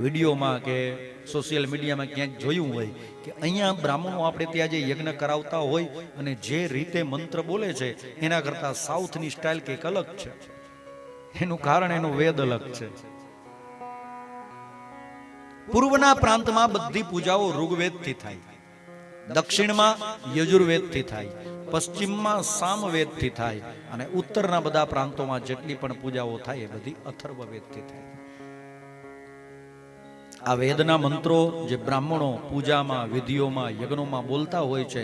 વિડીયોમાં કે સોશિયલ મીડિયામાં ક્યાંક જોયું હોય કે અહીંયા બ્રાહ્મણો આપણે ત્યાં જે યજ્ઞ કરાવતા હોય અને જે રીતે મંત્ર બોલે છે એના કરતા સાઉથની સ્ટાઇલ કંઈક અલગ છે. એનું કારણ એનો વેદ અલગ છે. પૂર્વના પ્રાંતમાં બધી પૂજાઓ ઋગ્વેદથી થાય, દક્ષિણમાં યજુર્વેદથી થાય, પશ્ચિમમાં સામવેદથી થાય અને ઉત્તરના બધા પ્રાંતોમાં જેટલી પણ પૂજાઓ થાય એ બધી અથર્વવેદથી થાય. આ વેદના મંત્રો જે બ્રાહ્મણો પૂજામાં, વિધિઓમાં, યજ્ઞોમાં બોલતા હોય છે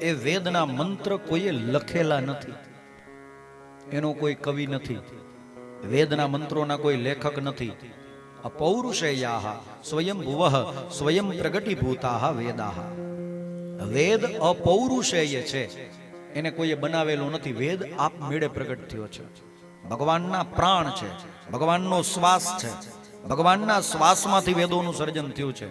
એ વેદના મંત્ર કોઈએ લખેલા નથી. એનો કોઈ કવિ નથી, વેદના મંત્રોના કોઈ લેખક નથી. અપૌરુષેયાહ સ્વયં ભુવઃ સ્વયં પ્રગટીભૂતાઃ વેદાઃ. વેદ અપૌરુષેય છે, એને કોઈએ બનાવેલો નથી. વેદ આપમેળે પ્રગટ થયો છે. ભગવાનના પ્રાણ છે, ભગવાનનો શ્વાસ છે, ભગવાનના શ્વાસમાંથી વેદોનું સર્જન થયું છે.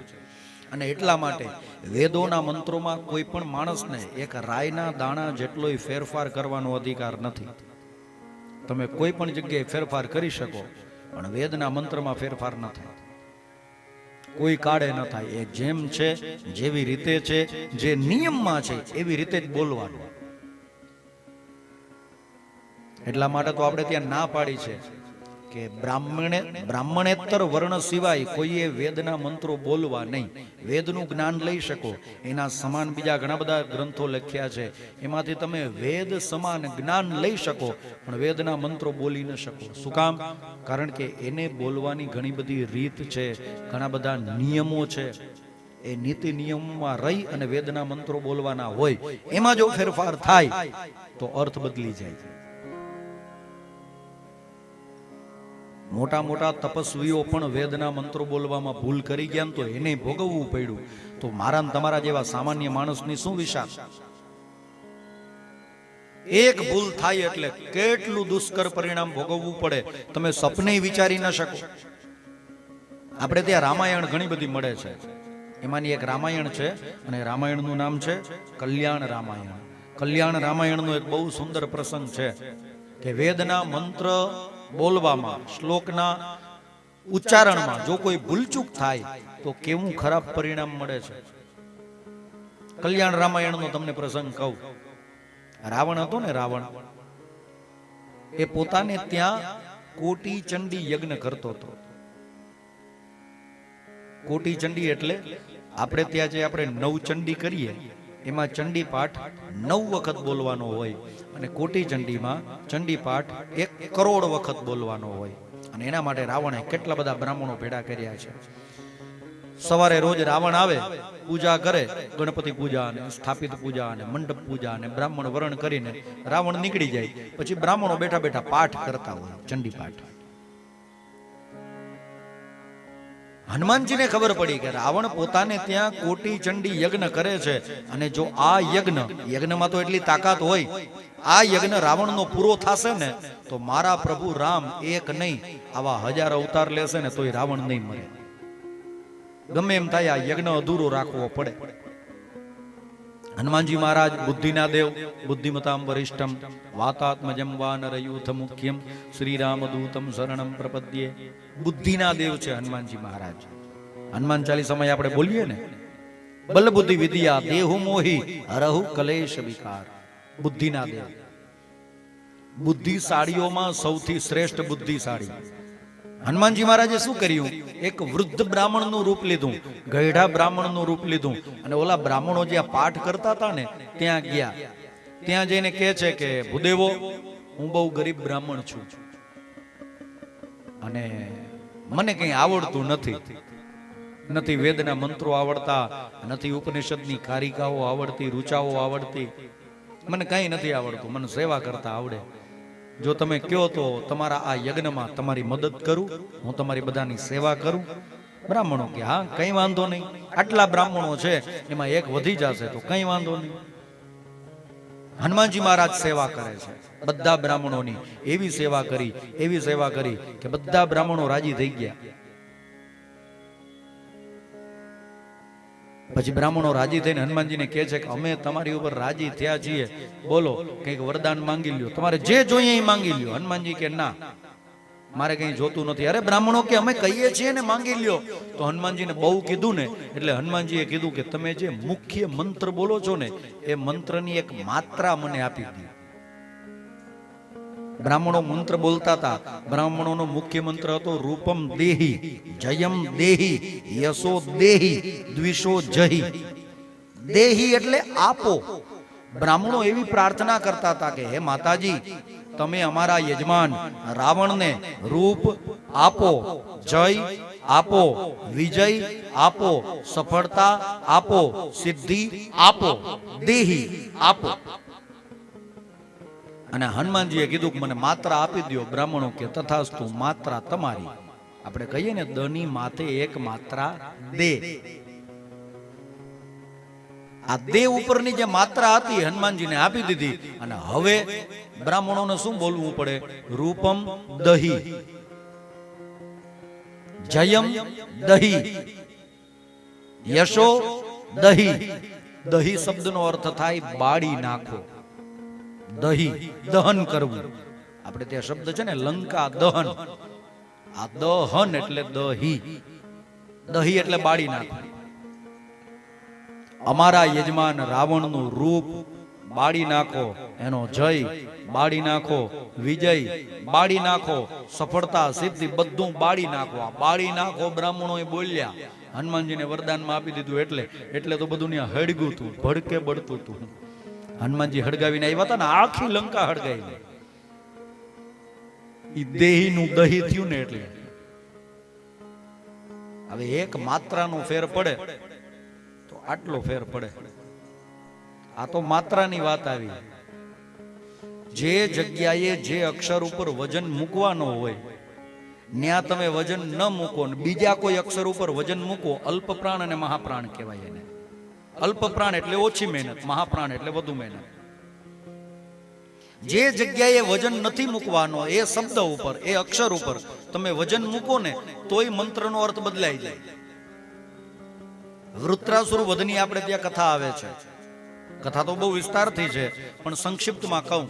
અને એટલા માટે વેદોના મંત્રોમાં કોઈ પણ માણસને એક રાયના દાણા જેટલોય ફેરફાર કરવાનો અધિકાર નથી. તમે કોઈ પણ જગ્યાએ ફેરફાર કરી શકો પણ વેદના મંત્રમાં ફેરફાર ન થાય, કોઈ કાળે ન થાય. એ જેમ છે, જેવી રીતે છે, જે નિયમમાં છે એવી રીતે જ બોલવાનું. એટલા માટે તો આપણે ત્યાં ના પાડી છે કે બ્રાહ્મણેતર વર્ણ સિવાય કોઈએ વેદના મંત્રો બોલવા નહીં. વેદનું જ્ઞાન લઈ શકો, એના સમાન બીજા ઘણા બધા ગ્રંથો લખ્યા છે, એમાંથી તમે વેદ સમાન જ્ઞાન લઈ શકો પણ વેદના મંત્રો બોલી ન શકો. શું કામ? કારણ કે એને બોલવાની ઘણી બધી રીત છે, ઘણા બધા નિયમો છે. એ નીતિ નિયમોમાં રહી અને વેદના મંત્રો બોલવાના હોય. એમાં જો ફેરફાર થાય તો અર્થ બદલી જાય. મોટા મોટા તપસ્વીઓ પણ વેદના મંત્રો બોલવામાં ભૂલ કરી ગયા તો એને ભોગવવું પડ્યું. તો મારા ને તમારા જેવા સામાન્ય માણસની શું વિશાળ? એક ભૂલ થાય એટલે કેટલું દુષ્કર પરિણામ ભોગવવું પડે તમે સપને વિચારી ન શકો. આપણે ત્યાં રામાયણ ઘણી બધી મળે છે, એમાંની એક રામાયણ છે અને રામાયણનું નામ છે કલ્યાણ રામાયણ. કલ્યાણ રામાયણનો એક બહુ સુંદર પ્રસંગ છે કે વેદના મંત્ર બોલવામાં, શ્લોકના ઉચ્ચારણમાં જો કોઈ ભૂલચૂક થાય તો કેવું ખરાબ પરિણામ મળે છે. કલ્યાણ રામાયણનો તમને પ્રસંગ કહું. રાવણ હતો ને, રાવણ એ પોતાને ત્યાં કોટી ચંડી યજ્ઞ કરતો હતો. કોટી ચંડી એટલે આપણે ત્યાં જે આપણે 9 ચંડી કરીએ એમાં ચંડી પાઠ 9 વખત બોલવાનો હોય અને કોટી ચંડીમાં ચંડી પાઠ 1 કરોડ વખત બોલવાનો હોય. અને એના માટે રાવણે કેટલા બધા બ્રાહ્મણો ભેગા કર્યા છે. સવારે રોજ રાવણ આવે, પૂજા કરે, ગણપતિ પૂજા અને સ્થાપિત પૂજા અને મંડપ પૂજા અને બ્રાહ્મણ વરણ કરીને રાવણ નીકળી જાય. પછી બ્રાહ્મણો બેઠા બેઠા પાઠ કરતા હોય, ચંડી પાઠ. હનુમાનજીને ખબર પડી કે રાવણ પોતાને ત્યાં કોટી ચંડી યજ્ઞ કરે છે અને જો આ યજ્ઞમાં તો એટલી તાકાત હોય, આ યજ્ઞ રાવણનો પૂરો થશે ને તો મારા પ્રભુ રામ એક નહીં આવા 1000 અવતાર લેશે ને તોય રાવણ નહીં મરે. ગમે એમ થાય આ યજ્ઞ અધૂરો રાખવો પડે. હનુમાનજી મહારાજ બુદ્ધિના દેવ, બુદ્ધિમતામ વરિષ્ઠમ વાતાત્મજમ વાનરયુથ મુખ્યમ શ્રીરામદૂતમ શરણમ પ્રપદ્યે. બુદ્ધિના દેવ છે હનુમાનજી મહારાજ. હનુમાન ચાલીસામાં આપણે બોલીએ ને, બલ બુદ્ધિ વિદ્યા દેહુ મોહી હરહુ કલેશ વિકાર. બુદ્ધિના દેવ, બુદ્ધિશાળીઓમાં સૌથી શ્રેષ્ઠ બુદ્ધિશાળી. હનુમાનજી મહારાજે શું કર્યું? એક વૃદ્ધ બ્રાહ્મણનું રૂપ લીધું, ગઈઢા બ્રાહ્મણનું રૂપ લીધું અને ઓલા બ્રાહ્મણો જ્યાં પાઠ કરતા હતા ને ત્યાં ગયા. ત્યાં જઈને કહે છે કે ભૂદેવો, હું બહુ ગરીબ બ્રાહ્મણ છું અને મને કંઈ આવડતું નથી વેદના મંત્રો આવડતા નથી, ઉપનિષદની કારિકાઓ આવડતી, ઋચાઓ આવડતી. મને કંઈ નથી આવડતું, મને સેવા કરતા આવડે. જો તમે કહો તો તમારા આ યજ્ઞમાં તમારી મદદ કરું, હું તમારી બધાની સેવા કરું. બ્રાહ્મણો કે હા કંઈ વાંધો નહીં, આટલા બ્રાહ્મણો છે એમાં એક વધી જશે તો કંઈ વાંધો નહીં. હનુમાનજી મહારાજ સેવા કરે છે, બધા બ્રાહ્મણોની એવી સેવા કરી કે બધા બ્રાહ્મણો રાજી થઈ ગયા. પછી બ્રાહ્મણો રાજી થઈને હનુમાનજીને કહે છે કે અમે તમારી ઉપર રાજી થયા છીએ, બોલો કંઈક વરદાન માંગી લ્યો, તમારે જે જોઈએ એ માંગી લ્યો. હનુમાનજી કે ના, મારે કઈ જોતું નથી. અરે બ્રાહ્મણો કે અમે કહીએ છીએ ને માંગી લ્યો. તો હનુમાનજીને બહુ કીધું ને એટલે હનુમાનજીએ કીધું કે તમે જે મુખ્ય મંત્ર બોલો છો ને એ મંત્રની એક માત્રા મને આપી દો. બ્રાહ્મણો મંત્ર બોલતા હતા. બ્રાહ્મણોનો મુખ્ય મંત્ર હતો રૂપમ દેહી, જયમ દેહી, યશો દેહી, દ્વિષો જહી. દેહી એટલે આપો. બ્રાહ્મણો એવી પ્રાર્થના કરતા હતા કે હે માતાજી, તમે અમારા યજમાન રાવણને રૂપ આપો, જય આપો, વિજય આપો, સફળતા આપો, સિદ્ધિ આપો, દેહી આપો. અને હનુમાનજીએ કીધું કે મને માત્રા આપી દો. બ્રાહ્મણો કે તથાસ્તુ, માત્રા તમારી. આપણે કહીએ ને દની માથે એક માત્રા દે. આ દેવ ઉપરની જે માત્રા હતી હનુમાનજીને આપી દીધી. અને હવે બ્રાહ્મણોને શું બોલવું પડે? રૂપમ દહી, જયમ દહી, યશો દહી. દહી શબ્દનો અર્થ થાય બાળી નાખો. દહી દહન કરવું. આપણે ત્યાં શબ્દ છે ને લંકા દહન. આ દહન એટલે દહી. દહી એટલે બાળી નાખવું. અમારા યજમાન રાવણનું રૂપ બાળી નાખો, એનો જય બાળી નાખો, વિજય બાળી નાખો, સફળતા સિદ્ધિ બધું બાળી નાખો. આ બાળી નાખો બ્રાહ્મણોએ બોલ્યા. હનુમાનજીને વરદાનમાં આપી દીધું એટલે તો બધું ત્યાં હળગ્યું હતું, ભડકે બળતું હતું. હનુમાનજી હળગાવીને આવ્યા હતા ને આખી લંકા હળગાવી. ઈ દેહીનું દહી થયું ને એટલે. હવે એક માત્રાનો ફેર પડે તો આટલો ફેર પડે. આ તો માત્રાની વાત આવી. જે જગ્યાએ જે અક્ષર ઉપર વજન મૂકવાનો હોય ત્યાં તમે વજન ન મૂકો ને બીજા કોઈ અક્ષર ઉપર વજન મૂકો, અલ્પ પ્રાણ અને મહાપ્રાણ કહેવાય એને. અલ્પ પ્રાણ એટલે ઓછી મહેનત, મહાપ્રાણ એટલે વધુ મહેનત. જે જગ્યાએ વજન નથી મૂકવાનો એ શબ્દ ઉપર, એ અક્ષર ઉપર તમે વજન મૂકો ને તોય મંત્રનો અર્થ બદલાઈ જાય. વૃત્રાસુર વધની આપણે ત્યાં કથા આવે છે. કથા તો બહુ વિસ્તારથી છે પણ સંક્ષિપ્તમાં કહું.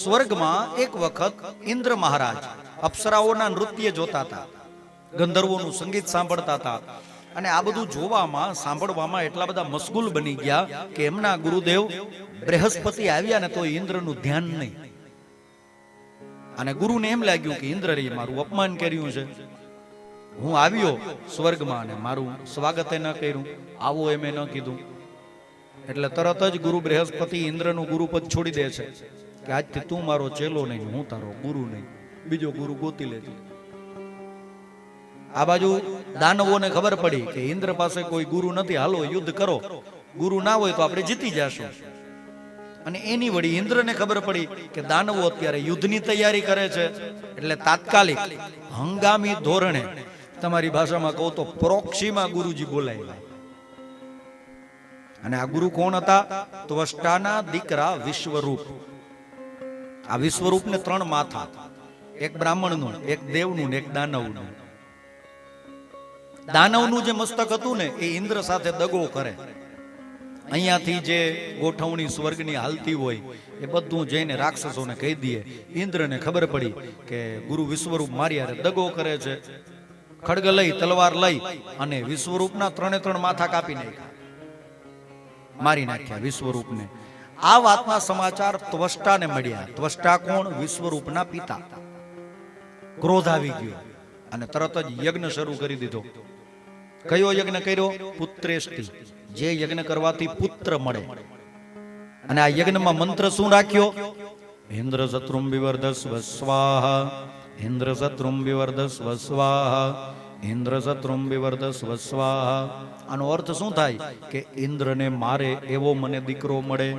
સ્વર્ગમાં એક વખત ઇન્દ્ર મહારાજ અપ્સરાઓના નૃત્ય જોતા હતા, ગંધર્વોનું સંગીત સાંભળતા હતા. અને આ બધું જોવામાં સાંભળવામાં એટલા બધા મશગુલ બની ગયા કે એમના ગુરુદેવ બૃહસ્પતિ આવ્યા ને તો ઇન્દ્રનું ધ્યાન નહીં. અને ગુરુને એમ લાગ્યું કે ઇન્દ્રએ મારું અપમાન કર્યું છે. હું આવ્યો સ્વર્ગમાં અને મારું સ્વાગત ન કર્યું, આવો એમ ન કીધું. એટલે તરત જ ગુરુ બૃહસ્પતિ ઇન્દ્રનું ગુરુપદ છોડી દે છે કે આજથી તું મારો ચેલો નહીં, હું તારો ગુરુ નહીં, બીજો ગુરુ ગોતી લેજો. આ બાજુ દાનવોને ખબર પડી કે ઇન્દ્ર પાસે કોઈ ગુરુ નથી, હાલો યુદ્ધ કરો, ગુરુ ના હોય તો આપણે જીતી જશું. અને એની વળી ઇન્દ્રને ખબર પડી કે દાનવો અત્યારે યુદ્ધની તૈયારી કરે છે. એટલે તાત્કાલિક હંગામી ધોરણે, તમારી ભાષામાં કહું તો પ્રોક્સીમાં ગુરુજી બોલાવ્યા. અને આ ગુરુ કોણ હતા? ત્વષ્ટાના દીકરા વિશ્વરૂપ. આ વિશ્વરૂપને 3 માથા, એક બ્રાહ્મણનું, એક દેવનું ને એક દાનવનું. દાનવનું જે મસ્તક હતું ને એ ઇન્દ્ર સાથે દગો કરે. અહીંયાથી જે ગોઠવણી સ્વર્ગની હાલતી હોય એ બધું જઈને રાક્ષસોને કહી દે. ઇન્દ્રને ખબર પડી કે ગુરુ વિશ્વરૂપ મારી હારે દગો કરે છે. ખડગ લઈ, તલવાર લઈ અને વિશ્વરૂપના 3 માથા કાપી નાખ્યા, મારી નાખ્યા વિશ્વરૂપને. આ વાતના સમાચાર ત્વષ્ટાને મળ્યા. ત્વષ્ટા કોણ? વિશ્વરૂપના પિતા. ક્રોધ આવી ગયો અને તરત જ યજ્ઞ શરૂ કરી દીધો. કયો યજ્ઞ કર્યો? પુત્રેષ્ટિ. જે યજ્ઞ કરવાથી પુત્ર મળે. અને આ યજ્ઞમાં મંત્ર શું રાખ્યો? ઇન્દ્ર શત્રુમ વિવર્ધસ્વ સ્વાહા, ઇન્દ્ર શત્રુમ વિવર્ધસ્વ સ્વાહા, ઇન્દ્ર શત્રુમ વિવર્ધ સ્વસ્વાહા. આનો અર્થ શું થાય કે ઇન્દ્રને મારે એવો મને દીકરો મળે,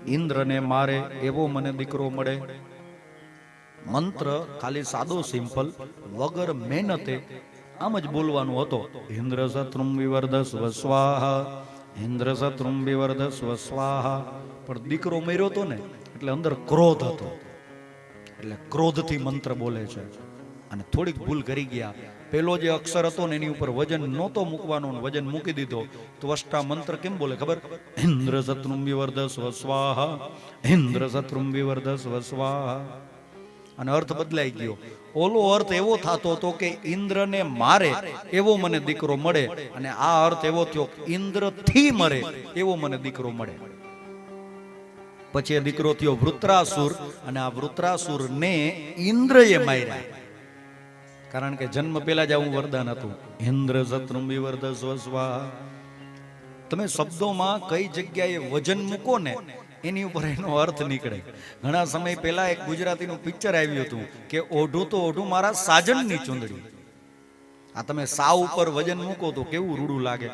ઇન્દ્રને મારે એવો મને દીકરો મળે. મંત્ર ખાલી સાદો સિમ્પલ, વગર મહેનતે આમ જ બોલવાનું હતો. ઇન્દ્ર શત્રુમ વિવર્ધ સ્વસ્વાહા, ઇન્દ્ર શત્રુમ વિવર્ધ સ્વસ્વાહા. પણ દીકરો મર્યો હતો ને એટલે અંદર ક્રોધ હતો, એટલે ક્રોધથી મંત્ર બોલે છે. અને થોડીક ભૂલ કરી ગયા. પેલો જે અક્ષર હતો ને એની ઉપર વજન નહોતો મૂકવાનો, વજન મૂકી દીધો. ત્વષ્ટા મંત્ર કેમ બોલે ખબર? ઇન્દ્ર શત્રુમ વિવર્ધ સ્વસ્વાહા, ઇન્દ્ર શત્રુમ વિવર્ધ સ્વસ્વાહા. અને અર્થ બદલાઈ ગયો. ઓલો અર્થ એવો થતો હતો કે ઇન્દ્રને મારે એવો મને દીકરો મળે, અને આ અર્થ એવો થયો ઇન્દ્ર થી મરે એવો મને દીકરો મળે. પછી એ દીકરો થયો વૃત્રાસુર, અને આ વૃત્રાસુર ને ઇન્દ્રએ માર્યા. કારણ કે જન્મ પહેલા જ આવું વરદાન હતું, ઇન્દ્ર શત્રુમ વિવર્ધ સ્વસ્વાહા. તમે શબ્દોમાં કઈ જગ્યાએ વજન મૂકો ને એની ઉપર એનો અર્થ નીકળે. ઘણા સમય પહેલા એક ગુજરાતીનું પિક્ચર આવ્યું હતું કે ઓઢું તો ઓઢું મારા સાજનની ચૂંદડી. આ તમે સા ઉપર વજન મૂકો તો કેવું રૂડું લાગે,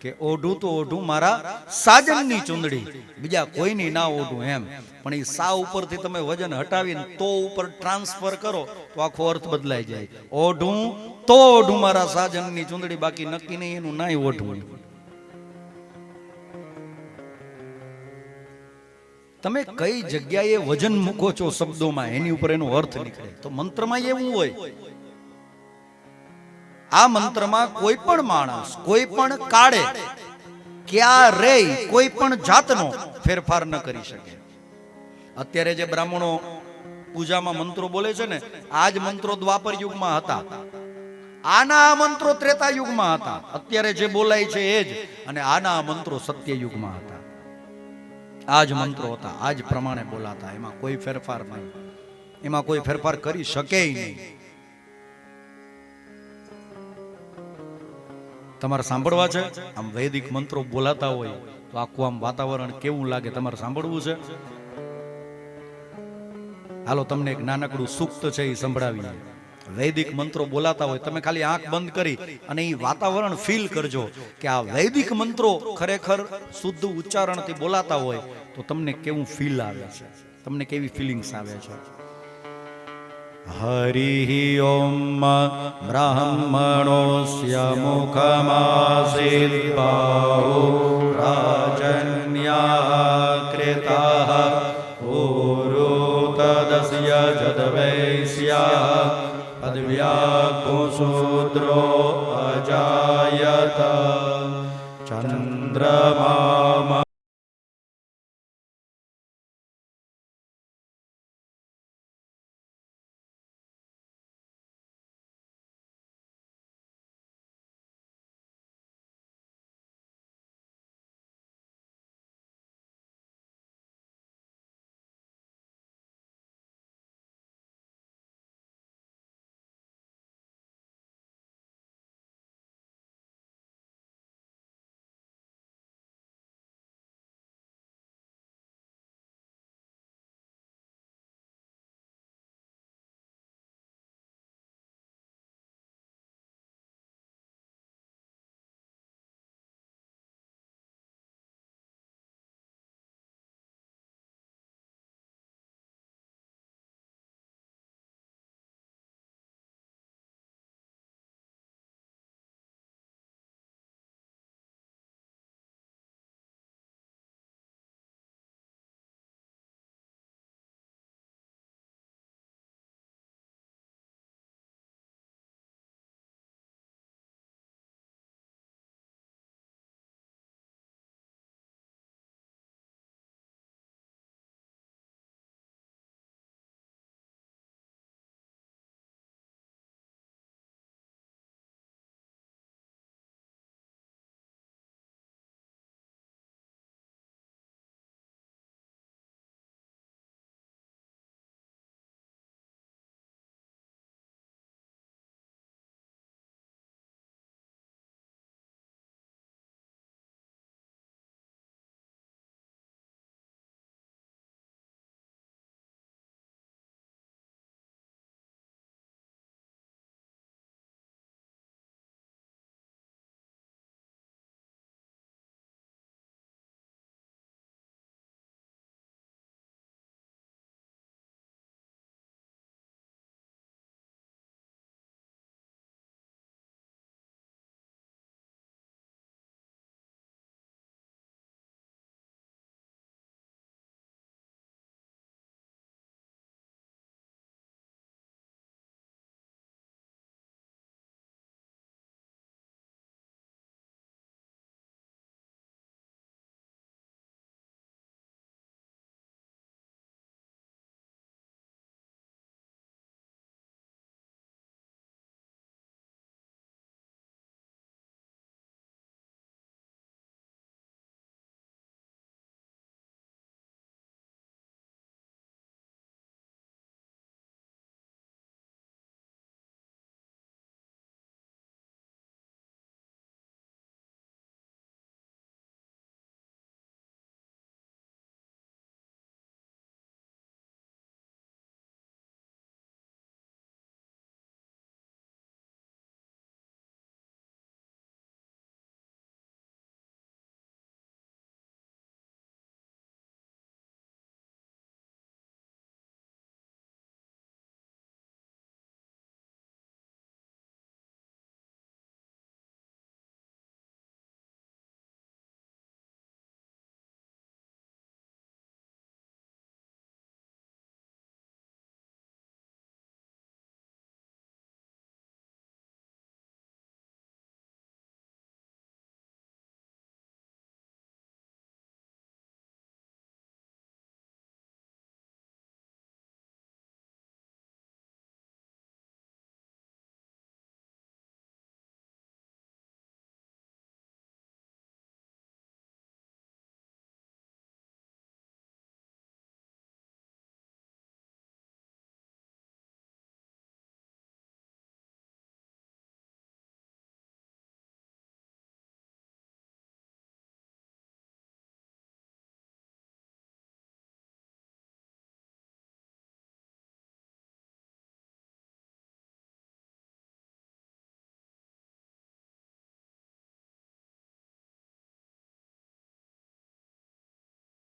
કે ઓઢું તો ઓઢું મારા સાજનની ચૂંદડી, બીજા કોઈની ના ઓઢું એમ. પણ એ સા ઉપરથી તમે વજન હટાવીને તો ઉપર ટ્રાન્સફર કરો તો આખો અર્થ બદલાઈ જાય. ઓઢું તો ઓઢું મારા સાજનની ચૂંદડી, બાકી નક્કી નહીં એનું નાય ઓઢું. તમે કઈ જગ્યાએ વજન મૂકો છો શબ્દોમાં એની ઉપર એનો અર્થ નીકળે. તો મંત્રમાં એવું હોય. આ મંત્રમાં કોઈ પણ માણસ કોઈ પણ કાળે ક્યારેય કોઈ પણ જાતનો ફેરફાર ન કરી શકે. અત્યારે જે બ્રાહ્મણો પૂજામાં મંત્રો બોલે છે ને, આ જ મંત્રો દ્વાપર યુગમાં હતા, આના મંત્રો ત્રેતા યુગમાં હતા. અત્યારે જે બોલાય છે એ જ, અને આના મંત્રો સત્ય યુગમાં હતા. આ જ મંત્રો હતા, આ જ પ્રમાણે બોલાતા. એમાં કોઈ ફેરફાર નહીં, એમાં કોઈ ફેરફાર કરી શકે નહીં. તમારે સાંભળવા છે? આમ વૈદિક મંત્રો બોલાતા હોય તો આખું આમ વાતાવરણ કેવું લાગે, તમારે સાંભળવું છે? હાલો તમને એક નાનકડું સૂક્ત છે એ સંભળાવીએ. વૈદિક મંત્રો બોલાતા હોય, તમે ખાલી આંખ બંધ કરી અને એ વાતાવરણ ફીલ કરજો કે આ વૈદિક મંત્રો ખરેખર શુદ્ધ ઉચ્ચારણથી બોલાતા હોય તો તમને કેવું ફીલ આવે છે, તમને કેવી ફિલિંગ્સ આવે છે. હરિ ઓમ બ્રાહ્મણોસ્ય મુખમાસીદ બાહુ રાજન્યા કૃતા પૂરો તદસ્ય જદવૈસ્યા અદ્વ્યાકુશૂદ્રો અજાયત ચંદ્રમા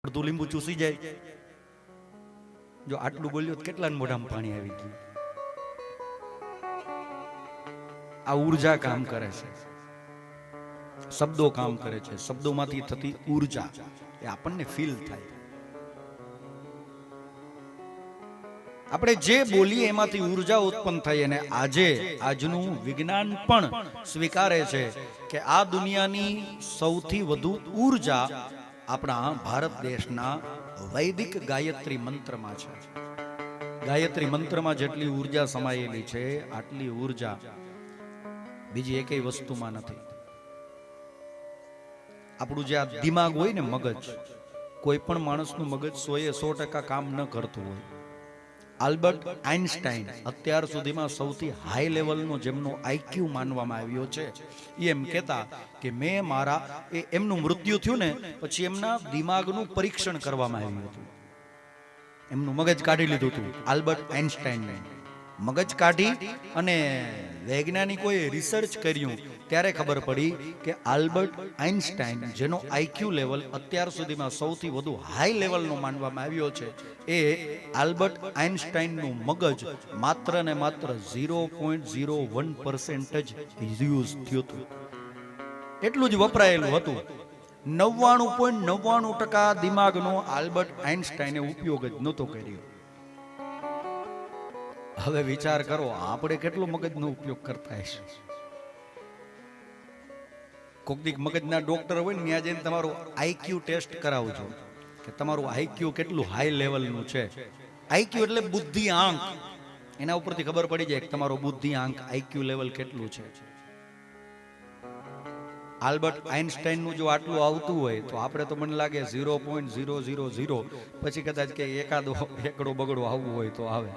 અડધું લીંબુ ચૂસી જાય. જો આટલું બોલ્યો તો કેટલાને મોઢામાં પાણી આવી ગયું. આ ઉર્જા કામ કરે છે, શબ્દો કામ કરે છે. શબ્દોમાંથી થતી ઉર્જા એ આપણને ફીલ થાય. આપણે જે બોલીએ એમાંથી ઉર્જા ઉત્પન્ન થાય. અને આજનું વિજ્ઞાન પણ સ્વીકારે છે કે આ દુનિયાની સૌથી વધુ ઉર્જા આપણા ભારત દેશના વૈદિક ગાયત્રી મંત્રમાં છે. ગાયત્રી મંત્રમાં જેટલી ઉર્જા સમાયેલી છે આટલી ઉર્જા બીજી એકેય વસ્તુમાં નથી. આપણું જે આ દિમાગ હોય ને, મગજ, કોઈ પણ માણસનું મગજ 100% કામ ન કરતું હોય. આલ્બર્ટ આઇન્સ્ટાઈન અત્યાર સુધીમાં સૌથી હાઈ લેવલનો જેમનો આઈક્યુ માનવામાં આવ્યો છે, એ એમ કહેતા કે એમનું મૃત્યુ થયું ને પછી એમના દિમાગનું પરીક્ષણ કરવામાં આવ્યું હતું. એમનું મગજ કાઢી લીધું હતું. આલ્બર્ટ આઇન્સ્ટાઈને મગજ કાઢી અને વૈજ્ઞાનિકોએ રિસર્ચ કર્યું ત્યારે ખબર પડી કે આલ્બર્ટ આઇન્સ્ટાઈન જેનો આઈક્યુ લેવલ અત્યાર સુધીમાં સૌથી વધુ હાઈ લેવલનો માનવામાં આવ્યો છે, એ આલ્બર્ટ આઇન્સ્ટાઈનનું મગજ માત્ર ને માત્ર 0.01% જ યુઝ થયું હતું. એટલું જ વપરાયેલું હતું. 99.99% દિમાગનો આલ્બર્ટ આઇન્સ્ટાઈને ઉપયોગ જ નહોતો કર્યો. હવે વિચાર કરો, આપણે કેટલો મગજનો ઉપયોગ કરતા હશું. કોક દીક મગજના ડોક્ટર હોય ને ત્યાં જઈને તમારું આઈક્યુ ટેસ્ટ કરાવજો કે તમારું આઈક્યુ કેટલું હાઈ લેવલનું છે. આઈક્યુ એટલે બુદ્ધિ આંક. એના ઉપરથી ખબર પડી જાય કે તમારો બુદ્ધિ આંક આઈક્યુ લેવલ કેટલું છે. આલ્બર્ટ આઇન્સ્ટાઈનનું જો આટલું આવતું હોય તો આપણે તો મને લાગે 0.000 પછી કદાચ કે એકડો બગડો આવવું હોય તો આવે.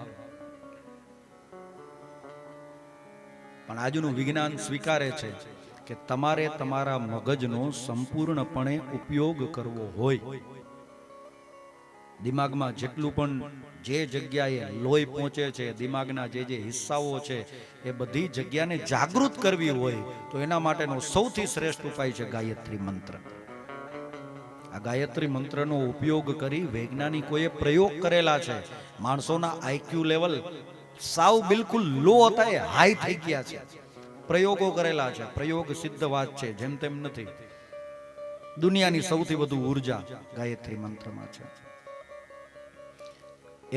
પણ આજનું વિજ્ઞાન સ્વીકારે છે કે તમારે તમારા મગજનો સંપૂર્ણપણે ઉપયોગ કરવો હોય. દિમાગમાં જેટલું પણ જે જગ્યાએ લોહી પહોંચે છે, દિમાગના જે હિસ્સાઓ છે, એ બધી જગ્યાને જાગૃત કરવી હોય તો એના માટેનો સૌથી શ્રેષ્ઠ ઉપાય છે ગાયત્રી મંત્ર. આ ગાયત્રી મંત્રનો ઉપયોગ કરી વૈજ્ઞાનિકોએ પ્રયોગ કરેલા છે. માણસોના આઈક્યુ લેવલ સાવ બિલકુલ લો હતા, એ હાઈ થઈ ગયા છે. પ્રયોગો કરેલા છે. પ્રયોગ સિદ્ધ વાત છે, જેમ તેમ નથી. દુનિયાની સૌથી વધુ ઉર્જા ગાયત્રી મંત્રમાં છે.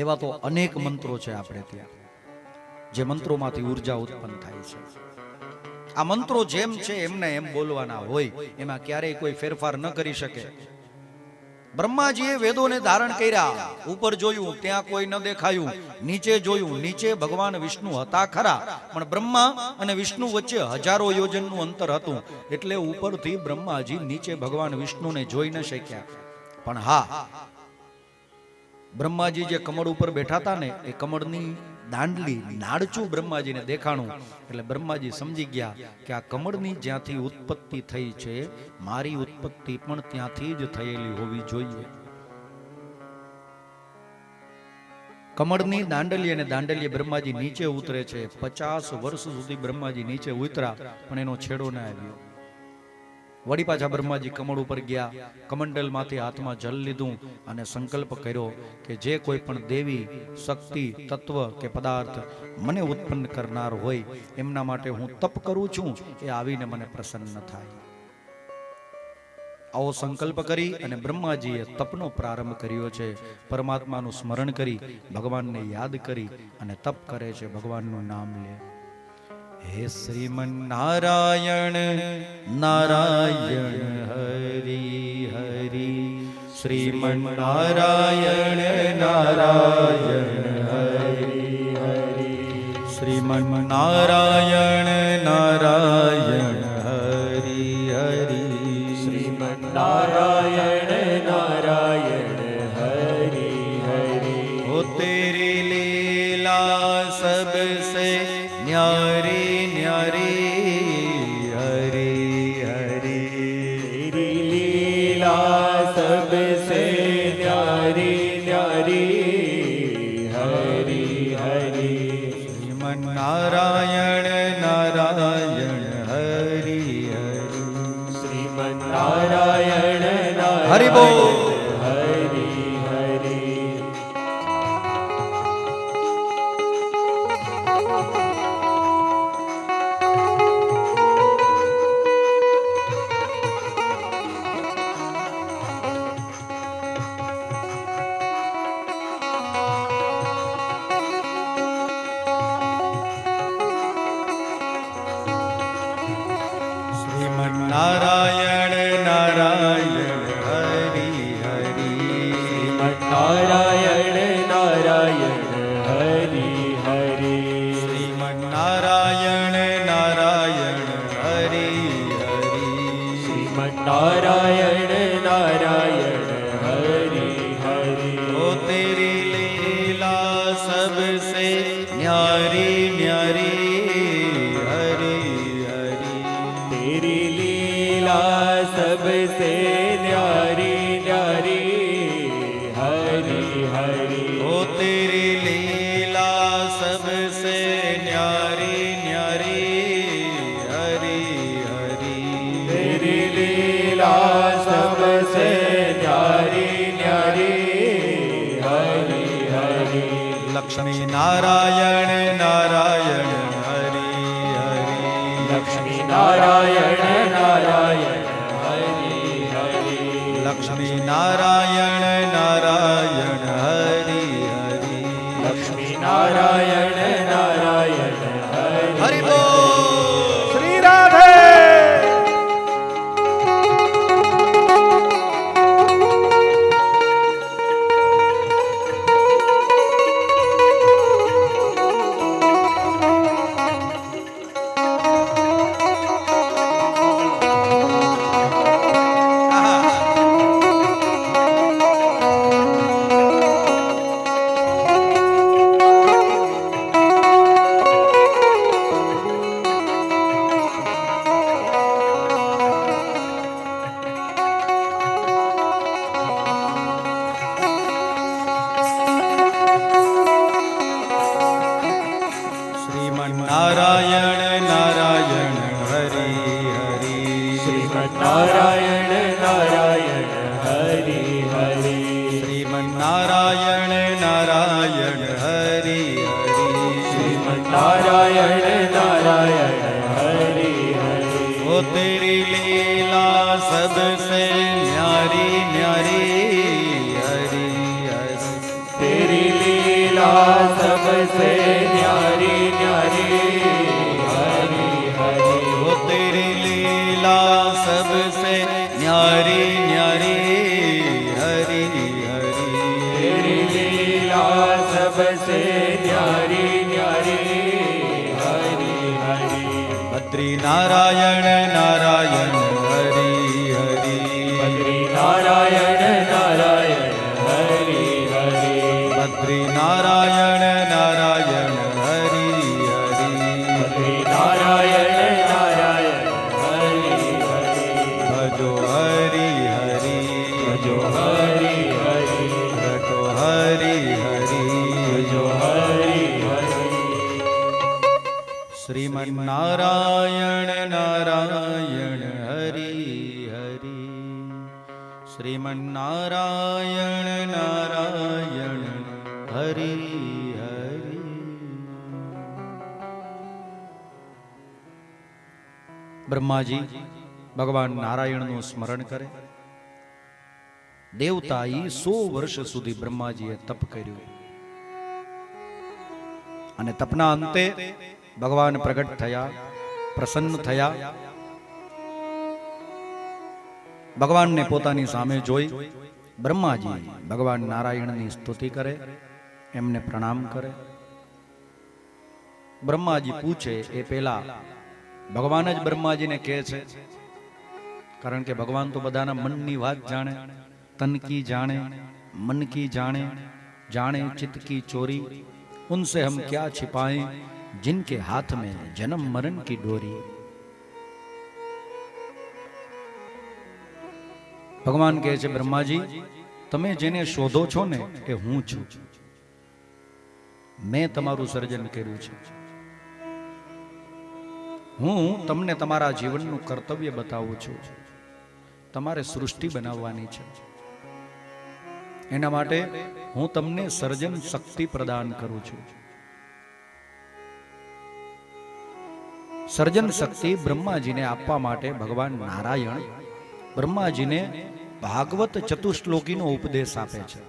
એવા તો અનેક મંત્રો છે આપણે ત્યાં, જે મંત્રોમાંથી ઉર્જા ઉત્પન્ન થાય છે. આ મંત્રો જેમ છે એમને એમ બોલવાના હોય, એમાં ક્યારેય કોઈ ફેરફાર ન કરી શકે. બ્રહ્માજીએ વેદોને ધારણ કર્યા. ઉપર જોયું ત્યાં કોઈ ન દેખાયું, નીચે જોયું નીચે ભગવાન વિષ્ણુ હતા ખરા, પણ બ્રહ્મા અને વિષ્ણુ વચ્ચે હજારો યોજનનું અંતર હતું. એટલે ઉપરથી બ્રહ્માજી નીચે ભગવાન વિષ્ણુને જોઈ ન શક્યા. પણ હા, બ્રહ્માજી જે કમળ ઉપર બેઠા હતા ને, એ કમળની દાંડલી નાડચું બ્રહ્માજીને દેખાણું. એટલે બ્રહ્માજી સમજી ગયા કે આ કમળની જ્યાંથી ઉત્પત્તિ થઈ છે, મારી ઉત્પત્તિ પણ ત્યાંથી જ થયેલી હોવી જોઈએ. કમળની દાંડલી અને દાંડલીએ બ્રહ્માજી નીચે ઉતરે છે. 50 વર્ષ સુધી બ્રહ્માજી નીચે ઉતરા, પણ એનો છેડો ના આવ્યો. વળી પાછા બ્રહ્માજી કમળ ઉપર ગયા, કમંડલમાંથી હાથમાં જલ લીધું અને સંકલ્પ કર્યો કે જે કોઈ પણ દેવી, શક્તિ, તત્વ કે પદાર્થ મને ઉત્પન્ન કરનાર હોય એમના માટે હું તપ કરું છું, એ આવીને મને પ્રસન્ન થાય. આવો સંકલ્પ કરી અને બ્રહ્માજીએ તપનો પ્રારંભ કર્યો છે. પરમાત્માનું સ્મરણ કરી, ભગવાનને યાદ કરી અને તપ કરે છે, ભગવાનનું નામ લે. હે શ્રીમન નારાયણ નારાયણ હરિ હરિ, શ્રીમન નારાયણ નારાયણ હરિ હરિ, શ્રીમન નારાયણ નારાયણ હરિ હરિ, શ્રીમન નારાયણ નારાયણ હરિ હરિ. ઓ તેરી લીલા સબસે ન્યારી ન્યારી હરી હરી, तेरी लीला सबसे न्यारी न्यारी हरी हरी. શ્રીમન નારાયણ નારાયણ હરી હરી, श्रीमन नारायण હરિ બોલ. हरि નારાયણ નારાયણ હરિ હરિ શ્રીમન્નારાયણ નારાયણ હરિ હરિ ओ तेरी लीला सबसे न्यारी न्यारी हरि हरि तेरी लीला सबसे न्यारी न्यारी हरि हरि ओ तेरी लीला सबसे न्यारी न्यारी हरि हरि तेरी लीला सबसे न्यारी न्यारी हरि हरि लक्ष्मी नारायण नारायण हरि हरि लक्ष्मी नारायण नारायण हरि हरि लक्ष्मी नारायण नारायण हरि हरि लक्ष्मी नारायण नारायण हरि हरि बोल श्री राधे नारायण नारायण हरि हरि श्रीमन्नारायण नारायण हरि हरि श्रीमन्नारायण नारायण हरि हरि श्रीमन्नारायण नारायण हरि हरि ओ तेरी लीला सबसे न्यारी न्यारी हरि हरि तेरी लीला सबसे न्यारी न्यारी हरि हरि ओ तेरी लीला सबसे न्यारी न्यारी हरि हरि तेरी लीला सबसे न्यारी न्यारी हरि हरि बद्री नारायण नारायण हरि हरि बद्री नारायण नारायण हरि हरि बद्री नारायण नारायण हरि हरि बद्री नारायण नारायण हरि हरि भजो हरि हरि भजो हरि हरि भजो हरि हरि भजो हरि हरि श्रीमन्नारायण नारायण हरि हरि श्रीमन्नारायण नारायण हरि हरि બ્રહ્માજી ભગવાન નારાયણનું સ્મરણ કરે. દેવતાએ 100 વર્ષ સુધી બ્રહ્માજીએ તપ કર્યું અને તપના અંતે ભગવાન પ્રગટ થયા, પ્રસન્ન થયા. ભગવાનને પોતાની સામે જોઈ બ્રહ્માજી ભગવાન નારાયણની સ્તુતિ કરે, એમને પ્રણામ કરે. બ્રહ્માજી પૂછે એ પહેલા ભગવાન જ બ્રહ્માજીને કહે છે, કારણ કે ભગવાન તો બધાના મનની વાત જાણે, તન કી જાણે, मन की जाने, जाने चित्त की चोरी, उनसे हम क्या छिपाएं जिनके हाथ में जन्म मरण की डोरी. ભગવાન કહે છે, બ્રહ્માજી તમે જેને શોધો છો ને એ હું છું. મેં તમારું સર્જન કર્યું છે. હું તમને તમારા જીવનનું કર્તવ્ય બતાવું છું. તમારે સૃષ્ટિ બનાવવાની છે. એના માટે હું તમને સર્જન શક્તિ પ્રદાન કરું છું. સર્જન શક્તિ બ્રહ્માજીને આપવા માટે ભગવાન નારાયણ બ્રહ્માજીને ભાગવત ચતુશ્લોકીનો ઉપદેશ આપે છે.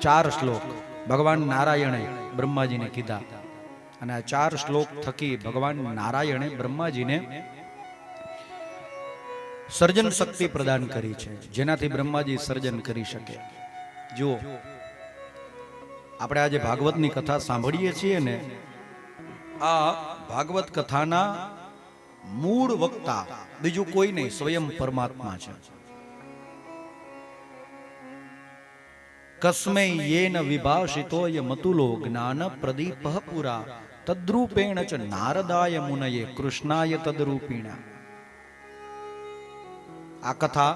4 શ્લોક ભગવાન નારાયણે બ્રહ્માજીને કીધા અને આ 4 શ્લોક થકી ભગવાન નારાયણે બ્રહ્માજીને સર્જન શક્તિ પ્રદાન કરી છે, જેનાથી બ્રહ્માજી સર્જન કરી શકે. જો આપણે આજે ભાગવતની કથા સાંભળીએ છીએ ને, આ ભાગવત કથાના મૂળ વક્તા બીજું કોઈ નહીં, સ્વયં પરમાત્મા છે. કસ્મૈ યેન વિભાષિતોય મતુલો જ્ઞાન પ્રદીપઃ પુરા તદ્રૂપેણ ચ નારદાય મુનયે કૃષ્ણાય તદ્રૂપિણા. આ કથા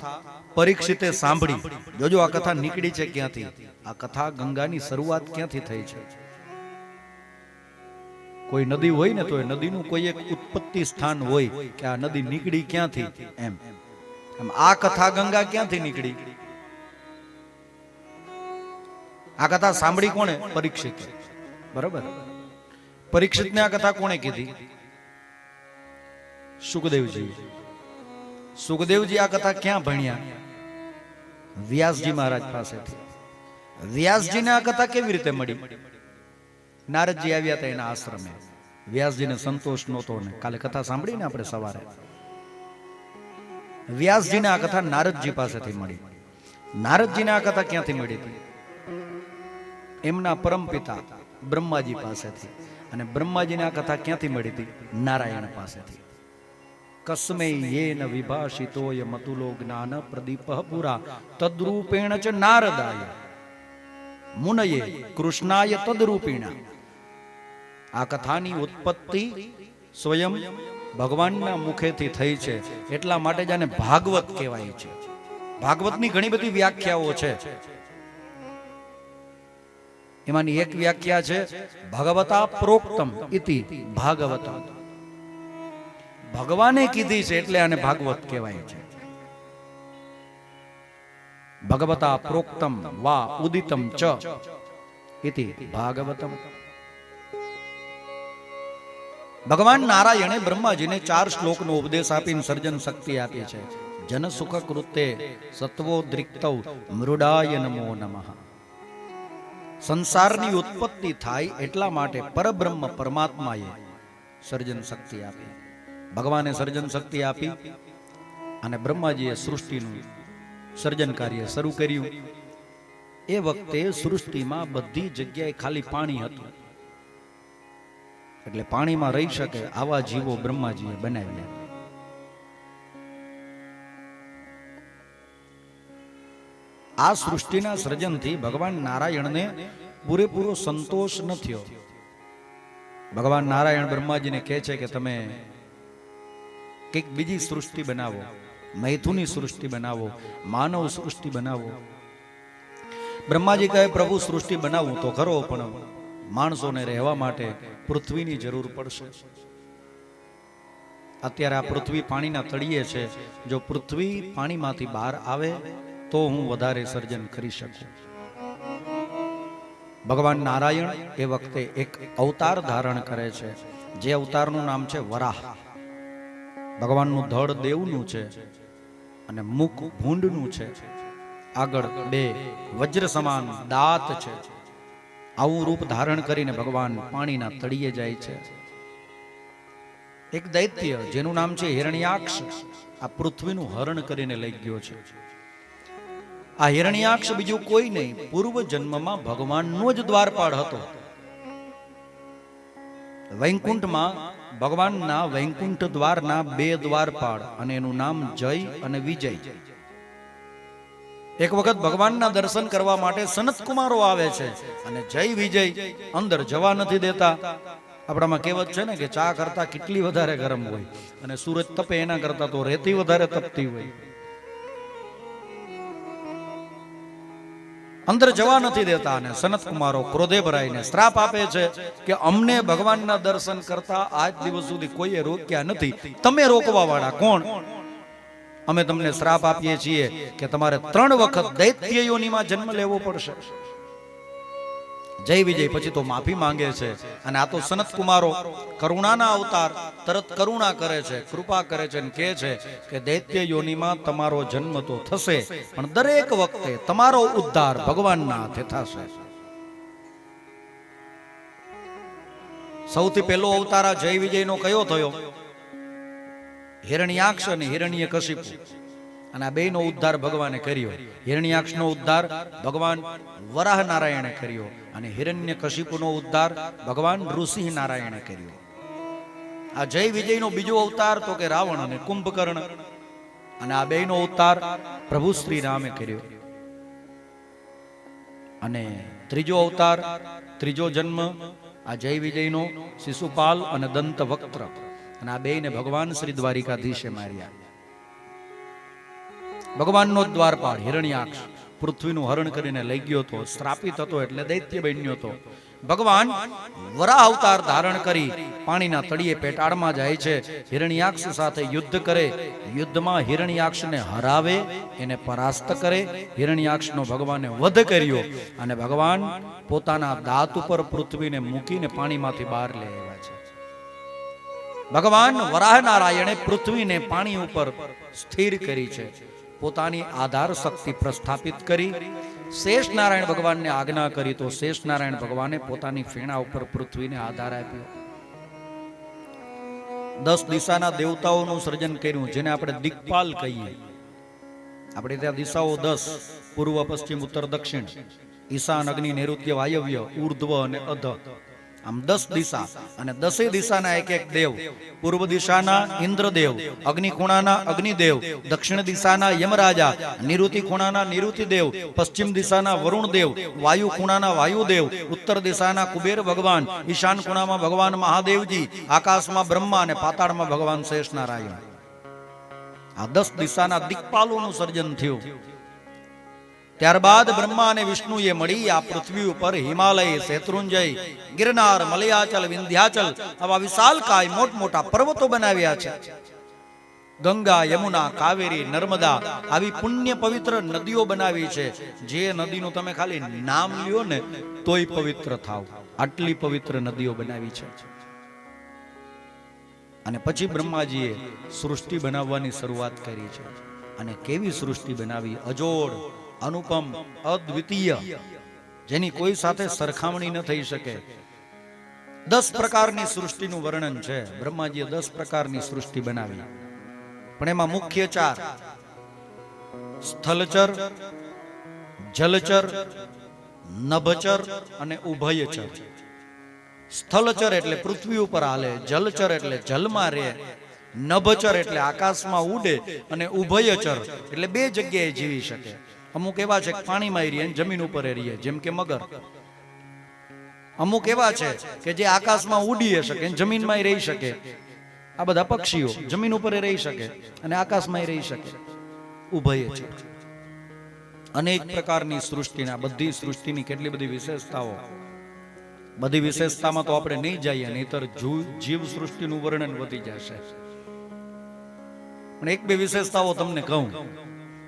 પરીક્ષિતે સાંભળી. જોજો આ કથા નીકળી છે ક્યાંથી? આ કથા ગંગાની શરૂઆત ક્યાંથી થઈ છે? કોઈ નદી હોય ને તો એ નદીનું કોઈ એક ઉત્પત્તિ સ્થાન હોય કે આ નદી નીકળી ક્યાંથી, એમ આ કથા ગંગા ક્યાંથી નીકળી? આ કથા સાંભળી કોણે? પરીક્ષિત. બરાબર. પરીક્ષિતને આ કથા કોણે કીધી? સુખદેવજી. સુખદેવજી આ કથા ક્યાં ભણ્યા? વ્યાસજી મહારાજ પાસેથી. વ્યાસજીને આ કથા કેવી રીતે મળી? નારદજી આવ્યા હતા એના આશ્રમે. વ્યાસજીને સંતોષ નહોતો ને કાલે કથા સાંભળીને આપણે સવારે. વ્યાસજીને આ કથા નારદજી પાસેથી મળી. નારદજીને આ કથા ક્યાંથી મળી હતી? એમના પરમપિતા બ્રહ્માજી પાસેથી. અને બ્રહ્માજીને આ કથા ક્યાંથી મળી હતી? નારાયણ પાસેથી. કસ્મૈ યેન વિભાષિતોય મતુલો જ્ઞાન પ્રદીપઃ પુરા તદ્રૂપેણ ચ નારદાય મુનયે કૃષ્ણાય તદ્રૂપિણા. આ કથાની ઉત્પત્તિ સ્વયં ભગવાનના મુખેથી થઈ છે, એટલા માટે જ આને ભાગવત કહેવાય છે. ભાગવતની ઘણી બધી વ્યાખ્યાઓ છે. એમાંની એક વ્યાખ્યા છે ભગવતા પ્રોક્તમ ઇતિ ભાગવતમ. ભગવાને કીધી છે એટલે આને ભાગવત કહેવાય છે. ભગવતા પ્રોક્તમ વા ઉદિતમ ચ ઇતિ ભાગવતમ. ભગવાન નારાયણે બ્રહ્માજીને 4 શ્લોકનો ઉપદેશ આપીને સર્જન શક્તિ આપી છે. જન સુખ કૃતે સત્વોદ્રિક્તૌ મૃડાય નમો નમઃ. સંસારની ઉત્પત્તિ થાય એટલા માટે પરબ્રહ્મ પરમાત્માએ સર્જન શક્તિ આપી. ભગવાને સર્જન શક્તિ આપી અને બ્રહ્માજીએ સૃષ્ટિનું સર્જન કાર્ય શરૂ કર્યું. એ વખતે સૃષ્ટિમાં બધી જગ્યાએ ખાલી પાણી હતું, એટલે પાણીમાં રહી શકે આવા જીવો બ્રહ્માજીએ બનાવ્યા. આ સૃષ્ટિના સર્જનથી ભગવાન નારાયણને પૂરેપૂરો સંતોષ ન થયો. ભગવાન નારાયણ બ્રહ્માજીને કહે છે કે તમે કંઈક બીજી સૃષ્ટિ બનાવો, મૈથુની સૃષ્ટિ બનાવો, માનવ સૃષ્ટિ બનાવો. બ્રહ્માજી કહે પ્રભુ સૃષ્ટિ બનાવું તો ખરો, પણ માણસોને રહેવા માટે પૃથ્વીની જરૂર પડશે. અત્યારે આ પૃથ્વી પાણીના તળિયે છે. જો પૃથ્વી પાણીમાંથી બહાર આવે તો હું વધારે સર્જન કરી શકું. ભગવાન નારાયણ એ વખતે એક અવતાર ધારણ કરે છે, જે અવતારનું નામ છે વરાહ. ભગવાનનું ધડ દેવનું છે અને મુખ ભૂંડનું છે. આગળ 2 વજ્ર સમાન દાંત છે. આવું રૂપ ધારણ કરીને ભગવાન પાણીના તળિયે જાય છે. એક દૈત્ય જેનું નામ છે હિરણ્યાક્ષ આ પૃથ્વીનું હરણ કરીને લઈ ગયો છે. આ હિરણ્યાક્ષ બીજું કોઈ નહીં, પૂર્વ જન્મમાં ભગવાનનો જ દ્વારપાળ હતો. વૈકુંઠમાં ભગવાનના વૈકુંઠ દ્વારના 2 દ્વારપાળ અને એનું નામ જય અને વિજય. એક વખત ભગવાનના દર્શન કરવા માટે સનત કુમારો આવે છે અને જય વિજય અંદર જવા નથી દેતા. આપણામાં કહેવત છે ને કે ચા કરતા કેટલી વધારે ગરમ હોય અને સૂરજ તપે એના કરતા તો રેતી વધારે તપતી હોય. અંદર જવા નથી દેતા અને સનત કુમારો ક્રોધે ભરાઈને શ્રાપ આપે છે કે અમને ભગવાનના દર્શન કરતા આજ દિવસ સુધી કોઈએ રોક્યા નથી, તમે રોકવા વાળા કોણ? અમે તમને શ્રાપ આપીએ છીએ કે તમારે 3 વખત દૈત્ય યોનિમાં જન્મ લેવો પડશે. જય વિજય પછી તો માફી માંગે છે. અને આ તો સનત કુમારો કરુણાના અવતાર, તરત કરુણા કરે છે, કૃપા કરે છે અને કહે છે કે દૈત્ય યોનિમાં તમારો જન્મ તો થશે, પણ દરેક વખતે તમારો ઉદ્ધાર ભગવાનના હાથે થશે. સૌથી પહેલો અવતાર આ જય વિજયનો કયો થયો? હિરણ્યાક્ષ અને હિરણ્યકશિપુ. અને આ બેનો ઉદ્ધાર ભગવાને કર્યો. હિરણ્યાક્ષનો ઉદ્ધાર ભગવાન વરાહ નારાયણે કર્યો અને હિરણ્યકશિપુનો ઉદ્ધાર ભગવાન ઋષિ નારાયણે કર્યો. આ જય વિજયનો બીજો અવતાર તો કે રાવણ અને કુંભકર્ણ, અને આ બેનો અવતાર પ્રભુ શ્રી રામે કર્યો. અને ત્રીજો અવતાર, ત્રીજો જન્મ આ જય વિજયનો શિશુપાલ અને દંતવક્ત્ર, અને આ બેને ભગવાન શ્રી દ્વારિકાધીશે માર્યા. ભગવાનનો દ્વારપાળ હિરણ્યાક્ષ પૃથ્વીનું હરણ કરીને લઈ ગયો હતો, શ્રાપિત હતો એટલે દૈત્ય બન્યો હતો. ભગવાન વરાહ અવતાર ધારણ કરી પાણીના તળિયે પેટાળમાં જાય છે, હિરણ્યાક્ષ સાથે યુદ્ધ કરે. યુદ્ધમાં હિરણ્યાક્ષને હરાવે, એને પરાસ્ત કરે. હિરણ્યાક્ષનો ભગવાને વધ કર્યો અને ભગવાન પોતાના દાંત ઉપર પૃથ્વીને મૂકીને પાણીમાંથી બહાર લઈ આવ્યા છે. ભગવાન વરાહ નારાયણે પૃથ્વીને પાણી ઉપર સ્થિર કરી છે, પોતાની આધાર શક્તિ પ્રસ્થાપિત કરી. શેષ નારાયણ ભગવાનને આજ્ઞા કરી તો શેષ નારાયણ ભગવાને પોતાની ફેણા ઉપર પૃથ્વીને આધાર આપ્યો. 10 દિશાના દેવતાઓનું સર્જન કર્યું, જેને આપણે દિક્પાલ કહીએ. આપણે ત્યાં દિશાઓ 10: પૂર્વ, પશ્ચિમ, ઉત્તર, દક્ષિણ, ઈશાન, અગ્નિ, નૈઋત્ય, વાયવ્ય, ઉર્ધ્વ અને અધ. આમ 10 દિશા, અને 10 દિશાના એક એક દેવ. પૂર્વ દિશાના ઇન્દ્રદેવ, અગ્નિ ખૂણાના અગ્નિદેવ, દક્ષિણ દિશાના યમરાજા, નિરુતિ ખૂણાના નિરુતિદેવ, પશ્ચિમ દિશાના વરુણદેવ, વાયુ ખૂણાના વાયુદેવ, ઉત્તર દિશાના કુબેર ભગવાન, ઈશાન ખૂણામાં ભગવાન મહાદેવજી, આકાશમાં બ્રહ્મા અને પાતાળમાં ભગવાન શેષ નારાયણ. આ 10 દિશાના દિક્પાલોનું સર્જન થયું. ત્યારબાદ બ્રહ્મા અને વિષ્ણુએ મળી આ પૃથ્વી ઉપર હિમાલય, શેત્રુંજય, ગિરનાર, મલયાચલ, વિંધ્યાચલ આવા વિશાલકાય મોટા પર્વતો બનાવ્યા છે. ગંગા, યમુના, કાવેરી, નર્મદા આવી પુણ્ય પવિત્ર નદીઓ બનાવી છે. જે નદીનું તમે ખાલી નામ લ્યો ને તોય પવિત્ર થાવ, આટલી પવિત્ર નદીઓ બનાવી છે. અને પછી બ્રહ્માજીએ સૃષ્ટિ બનાવવાની શરૂઆત કરી છે. અને કેવી સૃષ્ટિ બનાવી! અજોડ, અનુપમ, અદ્વિતીય, જેની કોઈ સાથે સરખામણી ન થઈ શકે. 10 પ્રકારની સૃષ્ટિનું વર્ણન છે. બ્રહ્માજીએ 10 પ્રકારની સૃષ્ટિ બનાવી, પણ એમાં મુખ્ય 4: સ્થલચર, જલચર, નભચર અને ઉભયચર. સ્થલચર એટલે પૃથ્વી ઉપર હાલે, જલચર એટલે જલમાં રહે, નભચર એટલે આકાશમાં ઉડે, અને ઉભયચર એટલે 2 જગ્યાએ જીવી શકે. અમુક એવા છે કે પાણીમાં રહીએ, જમીન ઉપર રહીએ, જેમ કે મગર. અમુક એવા છે કે જે આકાશમાં ઉડી શકે, જમીનમાં રહી શકે. આ બધા પક્ષીઓ જમીન ઉપર રહી શકે અને આકાશમાં રહી શકે. ઉભયચર. અનેક પ્રકારની સૃષ્ટિના, બધી સૃષ્ટિની કેટલી બધી વિશેષતાઓ. બધી વિશેષતામાં તો આપણે નહીં જઈએ, નહીતર જીવ સૃષ્ટિનું વર્ણન વધી જશે. પણ 1-2 વિશેષતાઓ તમને કહું.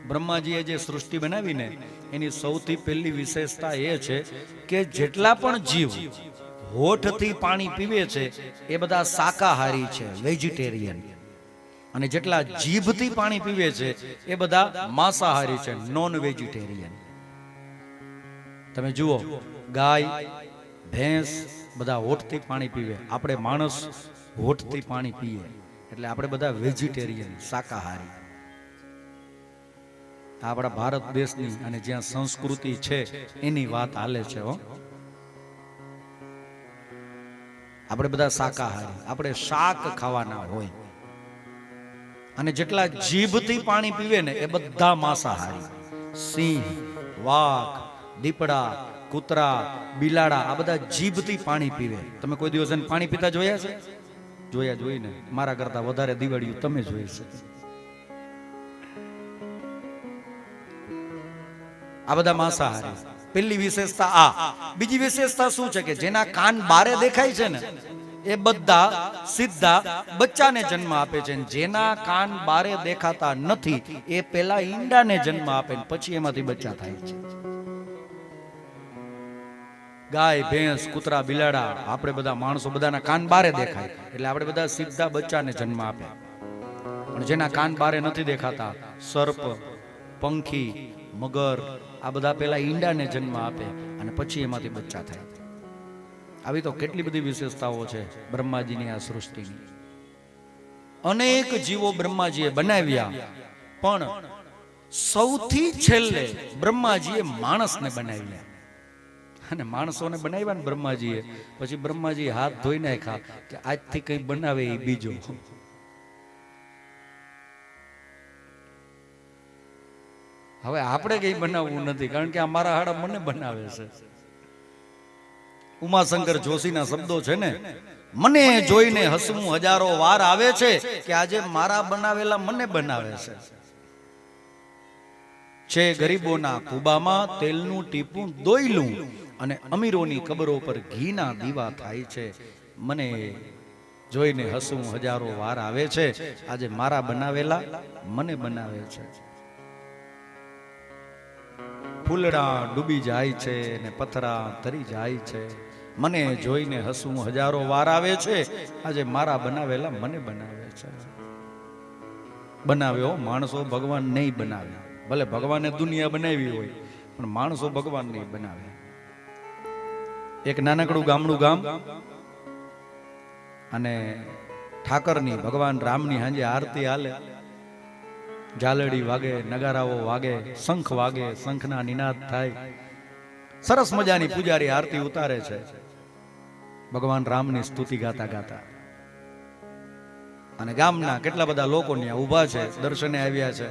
બ્રહ્માજીએ જે સૃષ્ટિ બનાવીને એની સૌથી પહેલી વિશેષતા એ છે કે જેટલા પણ જીવ હોઠથી પાણી પીવે છે એ બધા શાકાહારી છે, વેજીટેરિયન. અને જેટલા જીભથી પાણી પીવે છે એ બધા માંસાહારી છે, નોન વેજીટેરિયન. તમે જુઓ, ગાય, ભેંસ બધા હોઠથી પાણી પીવે, આપણે માણસ હોઠથી પાણી પીએ, એટલે આપણે બધા વેજીટેરિયન, શાકાહારી. આપણા ભારત દેશની અને જ્યાં સંસ્કૃતિ છે એની વાત હાલે છે. આપણે બધા શાકાહારી, આપણે શાક ખાવાના હોય. અને જેટલા જીભથી પાણી પીવે ને એ બધા માંસાહારી. સિંહ, વાઘ, દીપડા, કૂતરા, બિલાડા આ બધા જીભથી પાણી પીવે. તમે કોઈ દિવસ પાણી પીતા જોયા છે? જોઈને મારા કરતા વધારે દિવાળીઓ તમે જોઈ છે. આ બધા માંસાહારી. પહેલી વિશેષતા આ. બીજી વિશેષતા શું છે કે જેના કાન બારે દેખાય છે ને એ બધા સીધા બચ્ચાને જન્મ આપે છે. જેના કાન બારે દેખાતા નથી એ પેલા ઈંડાને જન્મ આપે ને પછી એમાંથી બચ્ચા થાય છે. ગાય, ભેંસ, કૂતરા, બિલાડા, આપણે બધા માણસો બધાના કાન બારે દેખાય એટલે આપણે બધા સીધા બચ્ચાને જન્મ આપે. પણ જેના કાન બારે નથી દેખાતા, સર્પ, પંખી, મગર આ બધા પેલા ઈંડાને જન્મ આપે અને પછી એમાંથી બચ્ચા થાય. આવી તો કેટલી બધી વિશેષતાઓ છે બ્રહ્માજીની આ સૃષ્ટિની. અનેક જીવો બ્રહ્માજીએ બનાવ્યા, પણ સૌથી છેલ્લે બ્રહ્માજીએ માણસને બનાવ્યા, અને માણસોને બનાવ્યા ને બ્રહ્માજીએ, પછી બ્રહ્માજી હાથ ધોઈ નાખ્યા કે આજથી કઈ બનાવે એ બીજો. હવે આપણે કઈ બનાવવું નથી, કારણ કે આ મારા હાડા મને બનાવે છે. ઉમાશંકર જોશીના શબ્દો છે ને, મને જોઈને હસવું હજારો વાર આવે છે કે આજે મારા બનાવેલા મને બનાવે છે. ગરીબોના કુબામાં તેલનું ટીપું દોયલું અને અમીરોની કબરો પર ઘીના દીવા થાય છે. મને જોઈને હસવું હજારો વાર આવે છે, આજે મારા બનાવેલા મને બનાવે છે. ફૂલડા ડૂબી જાય છે ને પથરા તરી જાય છે, મને જોઈને હસવું હજારો વાર આવે છે, આજે મારા બનાવેલા મને બનાવે છે. બનાવ્યો માણસો ભગવાન નહીં બનાવે, ભલે ભગવાને દુનિયા બનાવી હોય પણ માણસો ભગવાન નહીં બનાવે. એક નાનકડું ગામડું ગામ, અને ઠાકરની ભગવાન રામની હાંજે આરતી હાલે, ઝાલડી વાગે, નગારાઓ વાગે, શંખ વાગે, શંખના નિનાદ થાય, સરસ મજાની પૂજારી આરતી ઉતારે છે ભગવાન રામની સ્તુતિ ગાતા ગાતા. અને ગામના કેટલા બધા લોકો ત્યાં ઊભા છે, દર્શને આવ્યા છે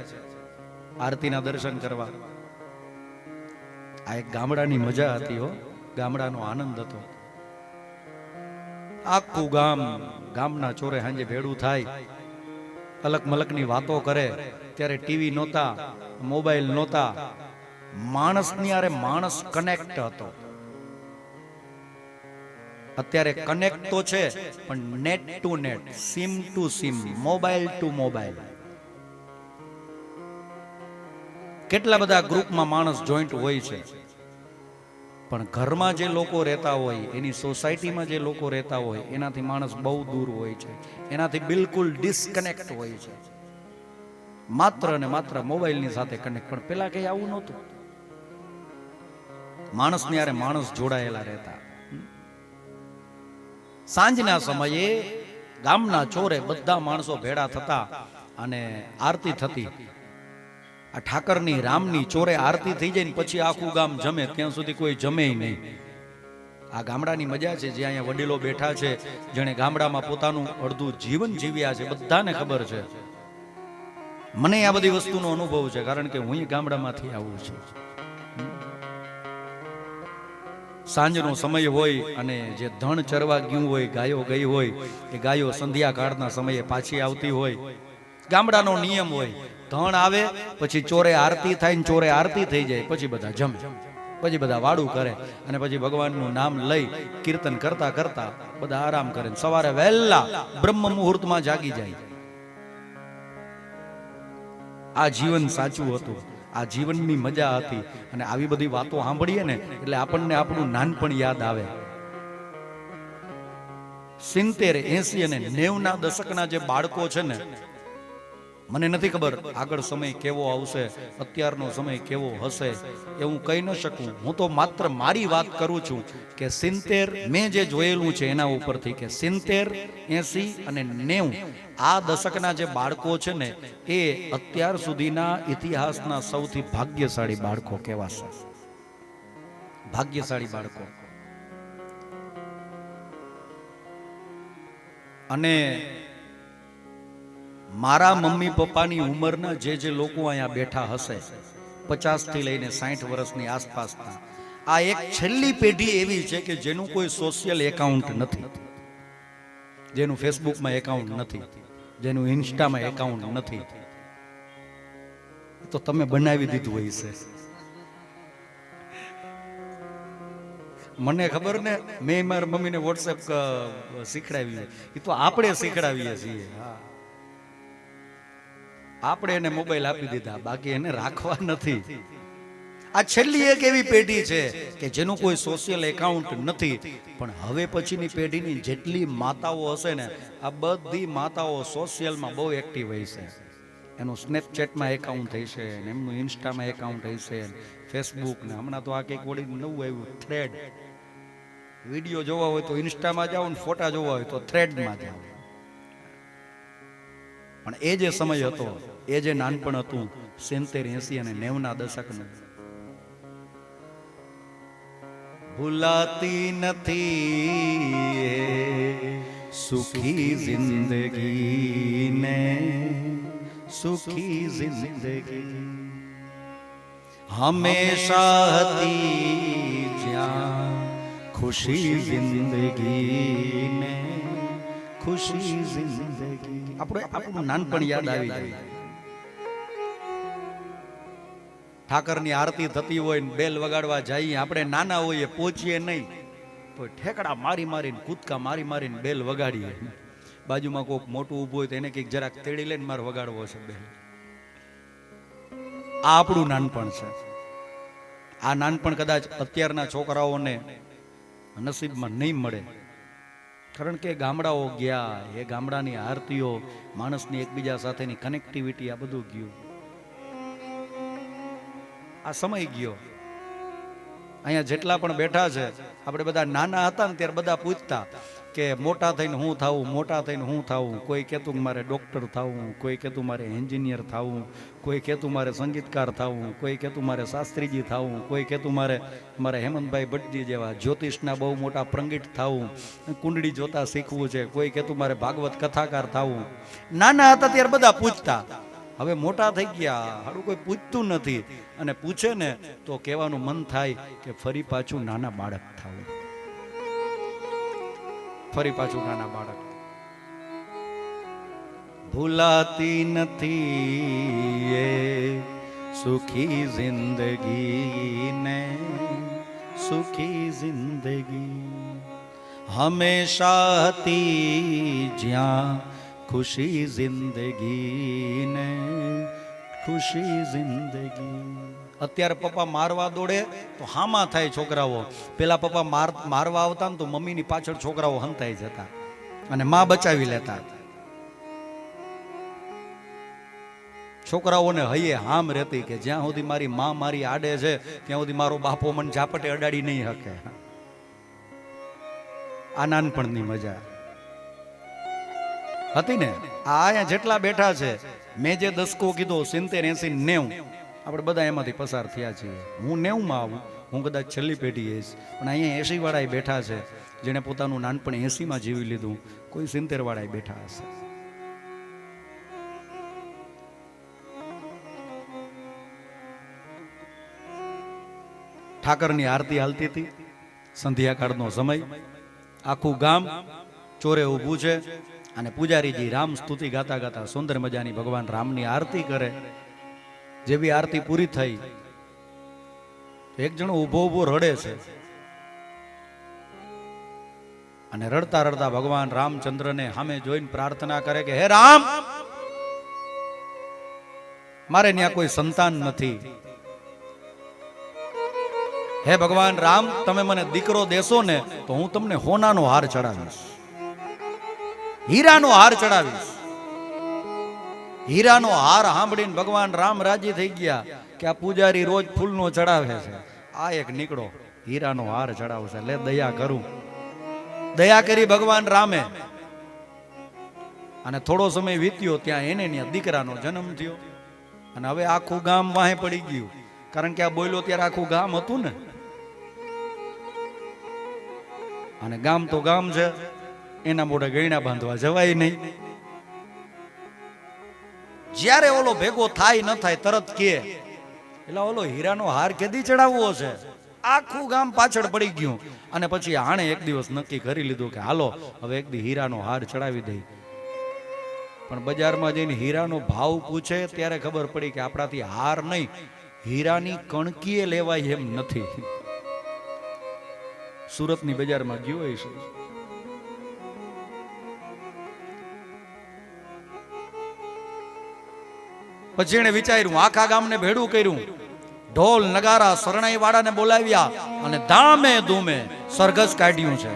આરતીના દર્શન કરવા. આ એક ગામડાની મજા હતી હો, ગામડાનો આનંદ હતો. આખું ગામ ગામના ચોરે હાંજે ભેડું થાય, અલક મલકની વાતો કરે. ત્યારે ટીવી નહોતા, મોબાઈલ નહોતા, માણસની આરે માણસ કનેક્ટ હતો. અત્યારે કનેક્ટ તો છે પણ net to net, SIM to SIM, mobile to mobile. કેટલા બધા ગ્રુપમાં માણસ જોઈન્ટ હોય છે, પણ ઘરમાં જે લોકો રહેતા હોય, એની સોસાયટીમાં જે લોકો રહેતા હોય, એનાથી માણસ બહુ દૂર હોય છે, એનાથી બિલકુલ ડિસ્કનેક્ટ હોય છે. માત્ર ને માત્ર મોબાઈલની સાથે કનેક્ટ. પણ પેલા કઈ આવું નહોતું, માણસની હારે માણસ જોડાયેલા રહેતા. સાંજના સમયે ગામના ચોરે બધા માણસો ભેળા થતા અને આરતી થતી. આ ઠાકરની રામની ચોરે આરતી થઈ જાય ને પછી આખું ગામ જમે, ત્યાં સુધી કોઈ જમે નહીં. આ ગામડાની મજા છે, જે અહીંયા વડીલો બેઠા છે, જેણે ગામડામાં પોતાનું અડધું જીવન જીવ્યા છે, બધાને ખબર છે. મને આ બધી વસ્તુનો અનુભવ છે, કારણ કે હું ગામડામાંથી આવું છું. સાંજનો સમય હોય અને જે ધણ ચરવા ગયું હોય, ગાયો ગઈ હોય, એ ગાયો સંધ્યા કાળના સમયે પાછી આવતી હોય. ગામડાનો નિયમ હોય, ધણ આવે પછી ચોરે આરતી થાય ને ચોરે આરતી થઈ જાય પછી બધા જમે, પછી બધા વાડું કરે અને પછી ભગવાનનું નામ લઈ કીર્તન કરતા કરતા બધા આરામ કરે. સવારે વહેલા બ્રહ્મ મુહૂર્તમાં જાગી જાય. આ જીવન સાચું હતું, આ જીવનની મજા હતી. અને આવી બધી વાતો સાંભળીએ ને એટલે આપણને આપણું નાનપણ યાદ આવે. 70, 80 અને 90ના દશકના જે બાળકો છે ને, મને નથી ખબર આગળ સમય કેવો આવશે, અત્યારનો સમય કેવો હશે, એ હું કહી ન શકું. હું તો માત્ર મારી વાત કરું છું કે 70 મેં જે જોયેલું છે એના ઉપરથી, કે 70, 80 અને 90 આ દશકના જે બાળકો છે ને, એ અત્યાર સુધીના ઇતિહાસના સૌથી ભાગ્યશાળી બાળકો કહેવાશે. ભાગ્યશાળી બાળકો. અને મારા મમ્મી પપ્પાની ઉંમરના જે લોકો અહીંયા બેઠા હશે, 50 થી લઈને 60 વર્ષની આસપાસના, આ એક છેલ્લી પેઢી એવી છે કે જેનું કોઈ સોશિયલ એકાઉન્ટ નથી, જેનું ફેસબુકમાં એકાઉન્ટ નથી, જેનું ઇન્સ્ટામાં એકાઉન્ટ નથી. તો તમે બનાવી દીધું હોય છે. મને ખબર ને, મેં મારા મમ્મીને વોટ્સએપ શીખડાવી, એ તો આપણે શીખડાવીએ છીએ. આપણે એને મોબાઈલ આપી દીધા, બાકી એને રાખવા નથી. આ છેલ્લી એક એવી પેઢી છે કે જેનું કોઈ સોશિયલ એકાઉન્ટ નથી. પણ હવે પછીની પેઢીની જેટલી માતાઓ હશે ને, આ બધી માતાઓ સોશિયલમાં બહુ એક્ટિવ હશે. એનું સ્નેપચેટમાં એકાઉન્ટ હશે, એમનું ઇન્સ્ટામાં એકાઉન્ટ હશે, ફેસબુક ને હમણાં તો આ કંઈક વળી નવું આવ્યું, થ્રેડ. વિડીયો જોવા હોય તો ઇન્સ્ટામાં જાઓ ને ફોટા જોવા હોય તો થ્રેડમાં જાઓ. પણ એ જે સમય હતો એ જે નાનપણ હતું 70, 80 અને 90ના દશકનું, ભૂલાતી નથી એ સુખી જિંદગી ને, સુખી જિંદગી હંમેશા હતી જ્યાં ખુશી જિંદગી ને, ખુશી જિંદગી. આપણું નાનપણ યાદ આવી જાય. ઠાકરની આરતી થતી હોય ને બેલ વગાડવા જઈએ, આપણે નાના હોઈએ, પહોંચીએ નહીં તો ઠેકડા મારી મારીને, કૂદકા મારી મારીને બેલ વગાડીએ. બાજુમાં કોઈક મોટું ઊભું હોય તો એને કંઈક જરાક તેડી લઈને મારે વગાડવો છે બેલ. આ આપણું નાનપણ છે. આ નાનપણ કદાચ અત્યારના છોકરાઓને નસીબમાં નહીં મળે, કારણ કે ગામડાઓ ગયા, એ ગામડાની આરતીઓ, માણસની એકબીજા સાથેની કનેક્ટિવિટી, આ બધું ગયું. આ સમય ગયો. અહીંયા જેટલા પણ બેઠા છે, આપણે બધા નાના હતા ને ત્યારે બધા પૂછતા કે મોટા થઈને હું થાવું, મોટા થઈને હું થાવું. કોઈ કહેતું મારે ડોક્ટર થવું, કોઈ કહેતું મારે એન્જિનિયર થવું, કોઈ કહેતું મારે સંગીતકાર થવું, કોઈ કહેતું મારે શાસ્ત્રીજી થવું, કોઈ કહેતું મારે હેમંતભાઈ ભટ્ટજી જેવા જ્યોતિષના બહુ મોટા પ્રંગીટ થવું, કુંડળી જોતા શીખવું છે, કોઈ કહેતું મારે ભાગવત કથાકાર થવું. નાના હતા ત્યારે બધા પૂછતા. હવે મોટા થઈ ગયા, હારું કોઈ પૂછતું નથી, અને પૂછે ને તો કહેવાનું મન થાય કે ફરી પાછું નાના બાળક થવું, ફરી પાછું નાના બાળક. ભૂલાતી નથી એ સુખી જિંદગી ને, સુખી જિંદગી હંમેશા હતી જ્યાં ખુશી જિંદગી ને, ખુશી જિંદગી. અત્યારે પપ્પા મારવા દોડે તો હામાં થાય છોકરાઓ. પેલા પપ્પા મારવા આવતા ને તો મમ્મીની પાછળ છોકરાઓ હંતાઈ જતા અને માં બચાવી લેતા. છોકરાઓને હૈયે હામ રહેતી કે જ્યાં સુધી મારી માં મારી આડે છે ત્યાં સુધી મારો બાપો મને ઝાપટે અડાડી નહીં શકે. આ નાનપણની મજા હતી ને. આ અહીંયા જેટલા બેઠા છે, મેં જે દસકો કીધો 70, 80, 90, આપણે બધા એમાંથી પસાર થયા છીએ. હું 90માં આવું, હું કદાચ છેલ્લી પેઢી હઈશ, પણ અહીંયા 80 વાળા બેઠા છે જેને પોતાનું નાનપણ 80માં જીવી લીધું. કોઈ 70 વાળા બેઠા હશે. ઠાકરની આરતી હાલતી હતી, સંધ્યાકાળનો સમય. આખું ગામ ચોરે ઊભું છે અને પૂજારીજી રામ સ્તુતિ ગાતા ગાતા સુંદર મજાની ભગવાન રામની આરતી કરે. જેવી આરતી પૂરી થઈ, એક જણો ઊભો ઊભો રડે છે અને રડતા રડતા ભગવાન રામચંદ્રને સામે જોઈને પ્રાર્થના કરે કે હે રામ, મારે ત્યાં કોઈ સંતાન નથી. હે ભગવાન રામ, તમે મને દીકરો દેશો ને તો હું તમને હોનાનો હાર ચડાવીશ, હીરાનો હાર ચડાવીશ. હીરાનો હાર સાંભળીને ભગવાન રામ રાજી થઈ ગયા કે આ પૂજારી રોજ ફૂલનો ચડાવે છે, આ એક નીકળો હીરાનો હાર ચડાવશે, લે દયા કરું. દયા કરી ભગવાન રામે. અને થોડો સમય વીત્યો, ત્યાં એને ત્યાં દીકરાનો જન્મ થયો. અને હવે આખું ગામ વાહે પડી ગયું, કારણ કે આ બોલ્યો ત્યારે આખું ગામ હતું ને. અને ગામ તો ગામ છે, એના મોઢે ગયણા બાંધવા જવાય નહીં. જ્યારે ઓલો ભેગો થાય ન થાય તરત કે એટલે ઓલો હીરાનો હાર કેદી ચડાવવો છે. આખું ગામ પાછળ પડી ગયું. અને પછી આણે એક દિવસ નક્કી કરી લીધું કે હાલો હવે એક દી હીરાનો હાર ચડાવી દઈ. પણ બજારમાં જઈને હીરાનો ભાવ પૂછે ત્યારે ખબર પડી કે આપણાથી હાર નહીં, હીરાની કણકીએ લેવાય એમ નથી. સુરતની બજારમાં ગયો હશે, પછી એને વિચાર્યું, આખા ગામને ભેડું કર્યું, ઢોલ નગારા શરણાઈ વાળાને બોલાવ્યા અને ધામે ધૂમે સરઘસ કાઢ્યું છે.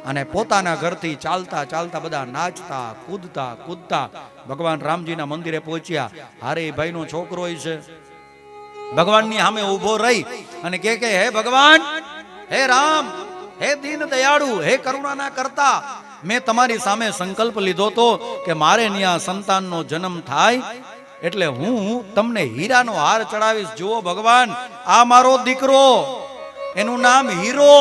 અને પોતાના ઘરથી ચાલતા ચાલતા બધા નાચતા કૂદતા કૂદતા ભગવાન રામજીના મંદિરે પહોંચ્યા. હારે ભાઈનો છોકરો છે, ભગવાનની સામે ઊભો રહી અને કે હે ભગવાન, હે રામ, હે દીન દયાળુ, હે કરુણાના કરતા, મેં તમારી સામે સંકલ્પ લીધો તો કે મારે ત્યાં સંતાનનો જન્મ થાય એટલે હું તમને હીરાનો હાર ચડાવીશ. જુઓ ભગવાન, આ મારો દીકરો, એનું નામ હીરો,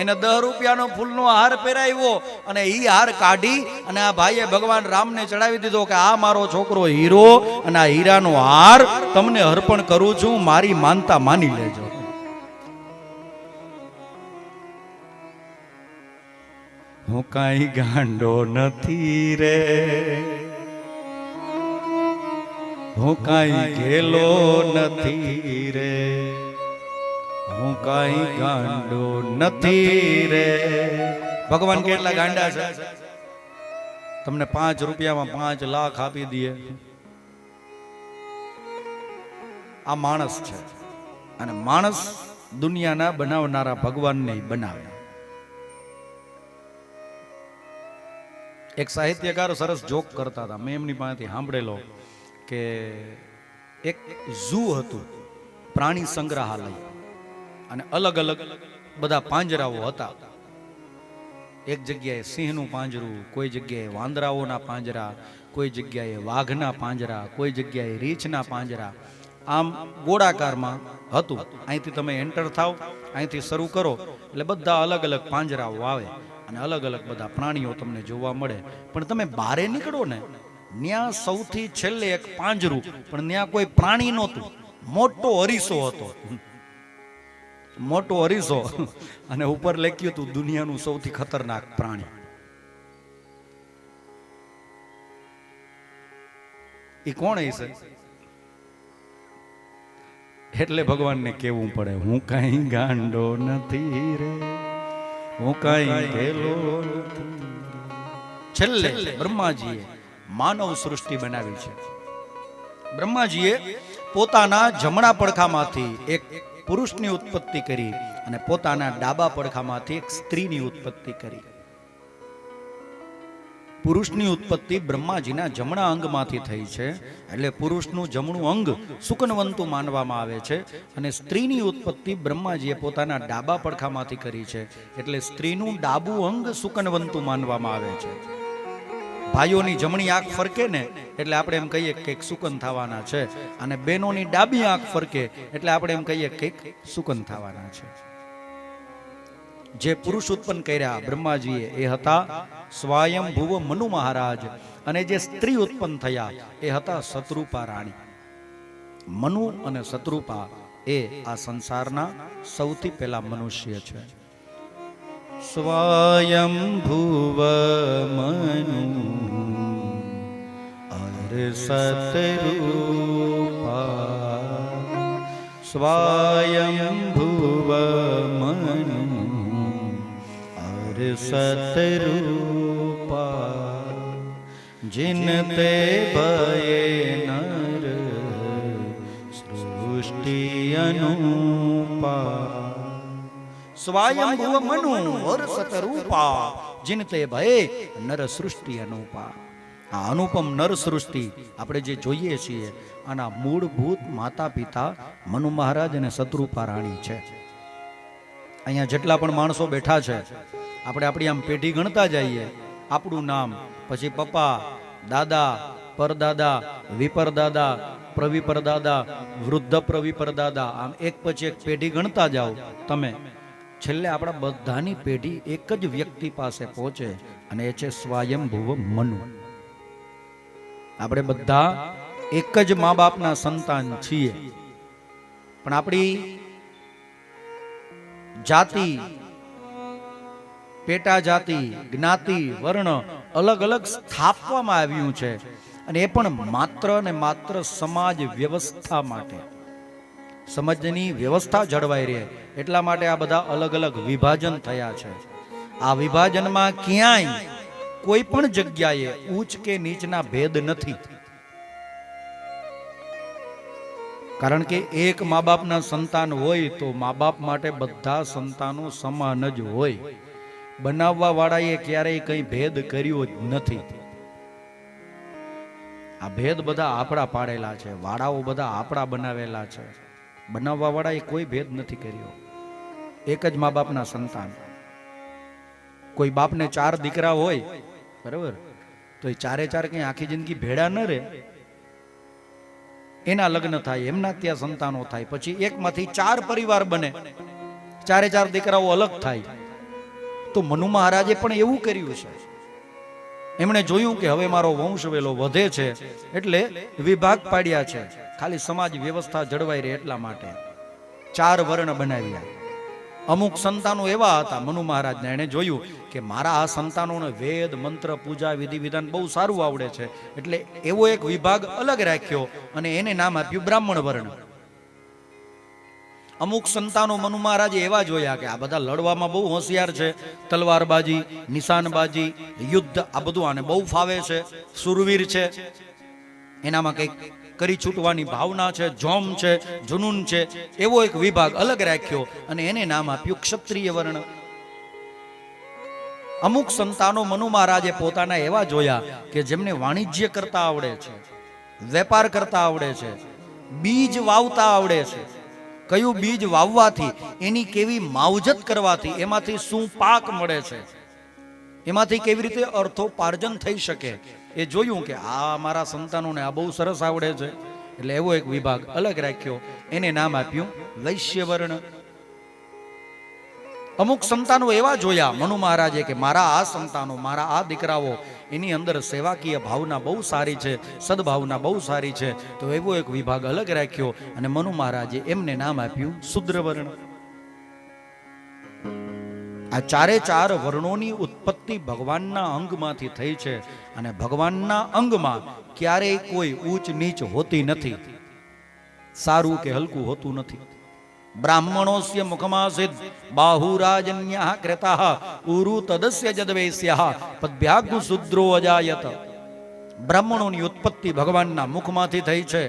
એને 10 રૂપિયાનો ફૂલનો હાર પહેરાવ્યો અને ઈ હાર કાઢી અને આ ભાઈએ ભગવાન રામને ચડાવી દીધો કે આ મારો છોકરો હીરો અને આ હીરાનો હાર તમને અર્પણ કરું છું, મારી માનતા માની લેજો. હું કાંઈ ગાંડો નથી રે, હું કાંઈ ઘેલો નથી રે, હું કાંઈ ગાંડો નથી રે. ભગવાન કેટલા ગાંડા છે? તમને 5 રૂપિયામાં 5 લાખ આપી દે. આ માણસ છે અને માણસ દુનિયાના બનાવનારા ભગવાનને બનાવે. એક સાહિત્યકાર સરસ જોક કરતા હતા, મેં એમની પાસેથી સાંભળેલો કે એક ઝૂ હતું, પ્રાણી સંગ્રહાલય, અને અલગ અલગ બધા પાંજરાઓ હતા. એક જગ્યાએ સિંહનું પાંજરું, કોઈ જગ્યાએ વાંદરાઓના પાંજરા, કોઈ જગ્યાએ વાઘના પાંજરા, કોઈ જગ્યાએ રીંછના પાંજરા, આમ ગોળાકારમાં હતું. અહીંથી તમે એન્ટર થાવ, અહીંથી શરૂ કરો એટલે બધા અલગ અલગ પાંજરાઓ આવે અને અલગ અલગ બધા પ્રાણીઓ તમને જોવા મળે. પણ તમે બહારે નીકળો ને, ત્યાં સૌથી છેલ્લે એક પાંજરું, પણ ત્યાં કોઈ પ્રાણી નહોતું, મોટો અરીસો હતો, મોટો અરીસો, અને ઉપર લખ્યું હતું દુનિયાનું સૌથી ખતરનાક પ્રાણી. એ કોણ હશે? એટલે ભગવાનને કેવું પડે, હું કાંઈ ગાંડો નથી રે, હું કાંઈ ઘેલો નથી. છેલ્લે બ્રહ્માજીએ માનવ સૃષ્ટિ બનાવી છે. બ્રહ્માજીએ પોતાના જમણા પડખામાંથી એક પુરુષની ઉત્પત્તિ કરી અને પોતાના ડાબા પડખામાંથી એક સ્ત્રીની ઉત્પત્તિ કરી. પુરુષની ઉત્પત્તિ બ્રહ્માજીના જમણા અંગમાંથી થઈ છે, એટલે પુરુષનું જમણું અંગ સુકનવંતુ માનવામાં આવે છે, અને સ્ત્રીની ઉત્પત્તિ બ્રહ્માજીએ પોતાના ડાબા પડખામાંથી કરી છે, એટલે સ્ત્રીનું ડાબું અંગ સુકનવંતુ માનવામાં આવે છે. ભાઈઓની જમણી આંખ ફરકે ને એટલે આપણે એમ કહીએ કે કંઈક સુકન થવાના છે, અને બહેનોની ડાબી આંખ ફરકે એટલે આપણે એમ કહીએ કે કંઈક સુકન થવાના છે. જે પુરુષ ઉત્પન્ન કર્યા બ્રહ્માજીએ એ હતા સ્વયંભુવ મનુ મહારાજ, અને જે સ્ત્રી ઉત્પન્ન થયા એ હતા શત્રુપા રાણી. મનુ અને શત્રુપા એ આ સંસારના સૌથી પહેલા મનુષ્ય છે. સ્વયંભુવ મનુ અર શત્રુપા, સ્વયંભુવ મનુ સતરૂપા, जिन ते भये नर सृष्टि अनुपा. स्वयंभुव मनु और सतरूपा, जिन ते भये नर सृष्टि अनुपा. આ અનુપમ નર સૃષ્ટિ આપણે જે જોઈએ છીએ આના મૂળભૂત માતા પિતા મનુ મહારાજ અને શત્રુપા રાણી છે. અહીંયા જેટલા પણ માણસો બેઠા છે, આપણે આપણી આમ પેઢી ગણતા જઈએ, આપણું નામ, પછી પપ્પા, દાદા, પરદાદા, વિપરદાદા, પ્રવિપરદાદા, વૃદ્ધ પ્રવિપરદાદા, આમ એક પછી એક પેઢી ગણતા જાઓ તમે, છેલ્લે આપણા બધાની પેઢી એક જ વ્યક્તિ પાસે પહોંચે, અને એ છે સ્વયંભુવ મનુ. આપણે બધા એક જ મા બાપના સંતાન છીએ, પણ આપણી જાતિ, પેટા જાતિ, જ્ઞાતિ, વર્ણ અલગ અલગ સ્થાપવામાં આવ્યું છે, અને એ પણ માત્ર ને માત્ર સમાજ વ્યવસ્થા માટે, સમાજની વ્યવસ્થા જળવાઈ રહે એટલા માટે આ બધા અલગ અલગ વિભાજન થયા છે. આ વિભાજનમાં ક્યાંય કોઈ પણ જગ્યાએ ઉચ્ચ કે નીચના ભેદ નથી, કારણ કે એક મા બાપના સંતાન હોય તો મા બાપ માટે બધા સંતાનો સમાન જ હોય. બનાવવા વાળાએ ક્યારેય કઈ ભેદ કર્યો જ નથી. આ ભેદ બધા આપણા પાડેલા છે, વાળાઓ બધા આપણા બનાવેલા છે. બનાવવા વાળાએ કોઈ ભેદ નથી કર્યો. એક જ મા બાપના સંતાન. કોઈ બાપને 4 દીકરા હોય, બરાબર, તો એ ચારે ચાર કઈ આખી જિંદગી ભેડા ન રહે. એના લગ્ન થાય, એમના ત્યાં સંતાનો થાય, પછી એકમાંથી 4 પરિવાર બને, 4 દીકરાઓ અલગ થાય. તો મનુ મહારાજે પણ એવું કર્યું છે. એમણે જોયું કે હવે મારો વંશ વેલો વધે છે, એટલે વિભાગ પાડ્યા છે, ખાલી સમાજ વ્યવસ્થા જળવાઈ રહે એટલા માટે 4 વર્ણ બનાવ્યા. અમુક સંતાનો એવા હતા મનુ મહારાજના, એને જોયું કે મારા આ સંતાનોને વેદ મંત્ર પૂજા વિધિ વિધાન બહુ સારું આવડે છે, એટલે એવો એક વિભાગ અલગ રાખ્યો અને એને નામ આપ્યું બ્રાહ્મણ વર્ણ. અમુક સંતાનો મનુ મહારાજે એવા જોયા કે આ બધા લડવામાં બહુ હોશિયાર છે, તલવારબાજી, નિશાનબાજી, યુદ્ધ આ બધું આને બહુ ફાવે છે, સુરવીર છે, એનામાં કંઈક કરી છૂટવાની ભાવના છે, જોમ છે, જુનૂન છે. એવો એક વિભાગ અલગ રાખ્યો અને એને નામ આપ્યું ક્ષત્રિય વર્ણ. અમુક સંતાનો મનુ મહારાજે પોતાના એવા જોયા કે જેમને વાણિજ્ય કરતા આવડે છે, વેપાર કરતા આવડે છે, બીજ વાવતા આવડે છે. કયું બીજ વાવવાથી, એની કેવી માવજત કરવાથી, એમાંથી શું પાક મળે છે, એમાંથી કેવી રીતે અર્થોપાર્જન થઈ શકે, એ જોયું કે આ મારા સંતાનોને આ બહુ સરસ આવડે છે, એટલે એવો એક વિભાગ અલગ રાખ્યો, એને નામ આપ્યું વૈશ્ય વર્ણ. અમુક સંતાનો એવા જોયા મનુ મહારાજે કે મારા આ સંતાનો, મારા આ દીકરાઓ, એની અંદર સેવાકીય ભાવના બહુ સારી છે, સદભાવના બહુ સારી છે, તો એવો એક વિભાગ અલગ રાખ્યો અને મનુ મહારાજે એમને નામ આપ્યું શુદ્ર વર્ણ. આ 4 વર્ણોની ઉત્પત્તિ ભગવાનના અંગમાંથી થઈ છે અને ભગવાનના અંગમાં ક્યારેય કોઈ ઊંચ નીચ હોતી નથી, સારું કે હલકું હોતું નથી. બ્રાહ્મણોસ્ય મુખમાસિદ બાહુરાજન્યઃ કૃતઃ ઉરુ તદસ્ય જદવૈસ્યઃ પદ્ભ્યાગુ શુદ્રો અજાયત. બ્રાહ્મણોની ઉત્પત્તિ ભગવાનના મુખમાંથી થઈ છે.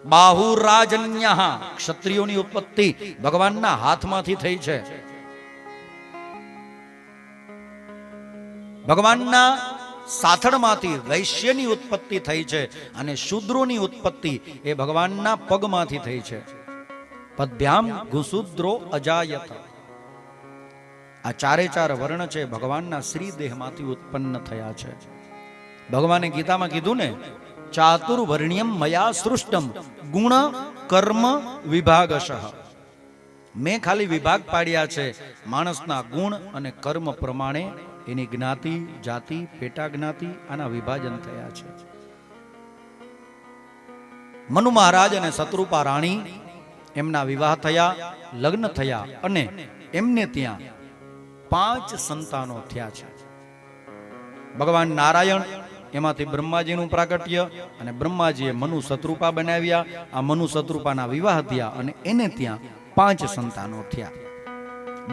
બાહુરાજન્યઃ ક્ષત્રિયોની ઉત્પત્તિ ભગવાનના હાથમાંથી થઈ છે. ભગવાનના સાથળમાંથી વૈશ્યની ઉત્પત્તિ થઈ છે અને શૂદ્રોની ઉત્પત્તિ એ ભગવાનના પગમાંથી થઈ છે. પદ્ભ્યામ ગુશુદ્રો અજાયત. આ 4 વર્ણ છે ભગવાનના શ્રી દેહમાંથી ઉત્પન્ન થયા છે. ભગવાને ગીતામાં કીધું ને, ચાતુર્વર્ણ્યમ મયા સૃષ્ટમ ગુણ કર્મ વિભાગશઃ. મેં ખાલી વિભાગ પાડ્યા છે માણસના ગુણ અને કર્મ પ્રમાણે, એની જ્ઞાતિ, જાતિ, પેટા જ્ઞાતિ, આના વિભાજન થયા છે. મનુ મહારાજ અને શત્રુપા રાણી, એમના વિવાહ થયા, લગ્ન થયા અને એમને ત્યાં 5 સંતાનો થયા છે. ભગવાન નારાયણ, એમાંથી બ્રહ્માજીનું પ્રાગટ્ય અને બ્રહ્માજીએ મનુ શત્રુપા બનાવ્યા. આ મનુ શત્રુપાના વિવાહ થયા અને એને ત્યાં 5 સંતાનો થયા,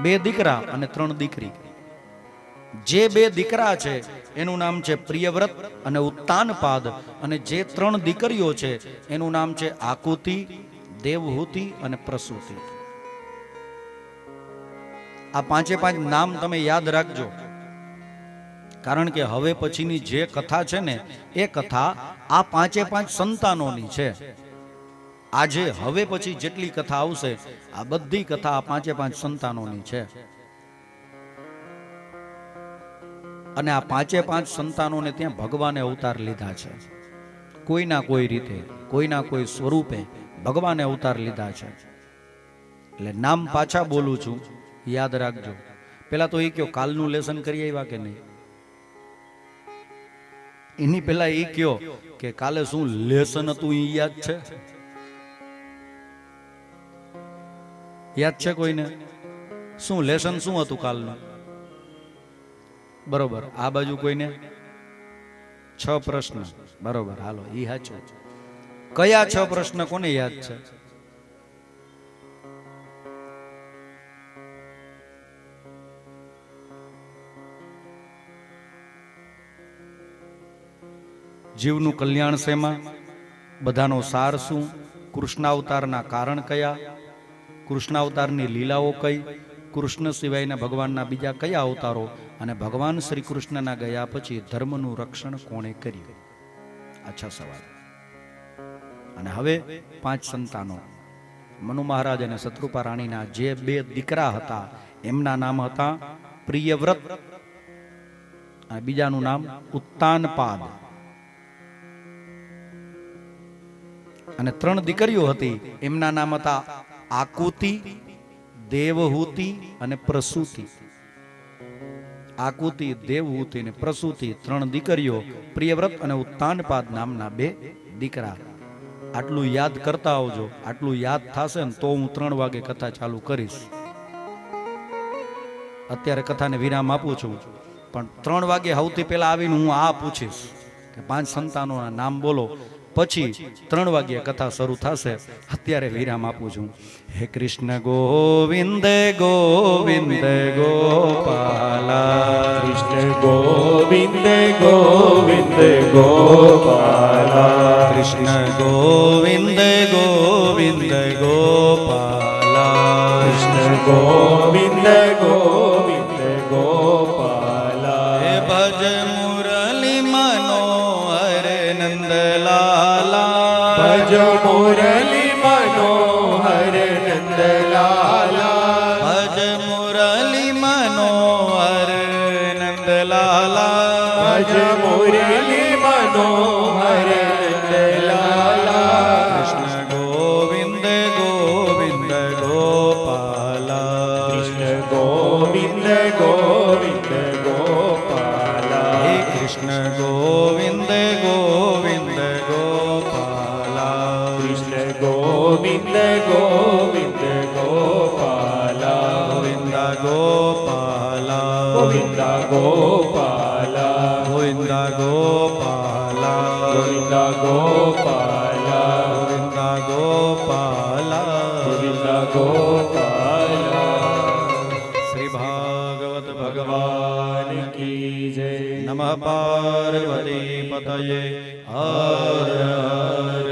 2 દીકરા અને 3 દીકરી. જે 2 દીકરા છે એનું નામ છે પ્રિયવ્રત અને ઉત્તાનપાદ, અને જે 3 દીકરીઓ છે એનું નામ છે આકુતિ, દેવહૂતિ અને પ્રસૂતિ. આ 5 નામ તમે યાદ રાખજો, કારણ કે હવે પછીની જે કથા છે ને, એ કથા આ 5 સંતાનોની છે. આજે હવે પછી જેટલી કથા આવશે, આ બધી કથા આ 5 સંતાનોની છે. અને આ 5 સંતાનોને ત્યાં ભગવાને અવતાર લીધા છે. કોઈના કોઈ રીતે, કોઈના કોઈ સ્વરૂપે ભગવાને અવતાર લીધા છે. એટલે નામ પાછા બોલું છું, યાદ રાખજો. પેલા તો એ કયો, કાલનું લેસન કરી આવ્યા કે નહીં? એની પેલા એ કયો કે કાલે શું લેસન હતું, એ યાદ છે? યાદ છે કોઈને? શું લેસન શું હતું કાલનું? બરોબર. આ બાજુ કોઈને? 6 પ્રશ્ન. બરોબર, હાલો, ઈ સાચું. કયા 6 પ્રશ્ન કોને યાદ છે? જીવનું કલ્યાણ શેમાં? બધાનો સાર શું? કૃષ્ણાવતારના કારણ કયા? કૃષ્ણાવતારની લીલાઓ કઈ? કૃષ્ણ સિવાયના ભગવાનના બીજા કયા અવતારો? અને ભગવાન શ્રી કૃષ્ણના ગયા પછી ધર્મનું રક્ષણ કોણે કર્યું? આ 6 સવાલ. અને હવે 5 સંતાનો. મનુ મહારાજ અને શત્રુપા રાણીના જે 2 દીકરા હતા એમના નામ હતા પ્રિયવ્રત અને બીજાનું નામ ઉત્તાનપાદ. અને 3 દીકરીઓ હતી. એમના નામ હતા આકુતિ, દેવહૂતિ અને પ્રસૂતિ. આકુતિ, દેવહૂતિ અને પ્રસૂતિ 3 દીકરીઓ, પ્રિયવ્રત અને ઉત્તાનપાદ નામના 2 દીકરા. આટલું યાદ કરતા આવજો. આટલું યાદ થશે ને તો હું 3 વાગે કથા ચાલુ કરીશ. અત્યારે કથાને વિરામ આપું છું, પણ 3 વાગે સૌથી પહેલા આવીને હું આ પૂછીશ કે 5 સંતાનોના નામ બોલો, પછી 3 વાગ્યે કથા શરૂ થશે. અત્યારે વિરામ આપું છું. હે કૃષ્ણ ગોવિંદ ગોવિંદ ગોપાલા, કૃષ્ણ ગોવિંદ ગોવિંદ ગોપાલા, કૃષ્ણ ગોવિંદ ગોવિંદ ગોપાલા, કૃષ્ણ ગોવિંદ ગોવિંદ ગોપાલા. હે ભજ મુરલી મનોહર નંદલાલા, ભજ મુરલી મનોહર નંદલાલા, ભજ મુરલી મનોહર નંદલાલા, ભજ મુરલી મનોહર નંદલાલા. કૃષ્ણ ગોવિંદ ગોવિંદ ગોપાલા, કૃષ્ણ ગોવિંદ ગોવિંદ ગોપાલા, હે કૃષ્ણ ગોવિંદ ગોવિંદ ગોપાલા, કૃષ્ણ ગોવિંદ ગોવિંદ ગોપાલા, ગોવિંદા ગોપાલા, ગોવિંદા ગોપાલા, ગોવિંદા ગોપાલા, ગોવિંદા ગોપાલા, ગોવિંદા ગોપાલા, ગોવિંદા ગોપાલા. શ્રી ભાગવત ભગવાન ભગવાન કી જય. નમઃ પાર્વતી પતયે હર હર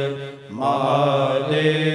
મહાદેવ.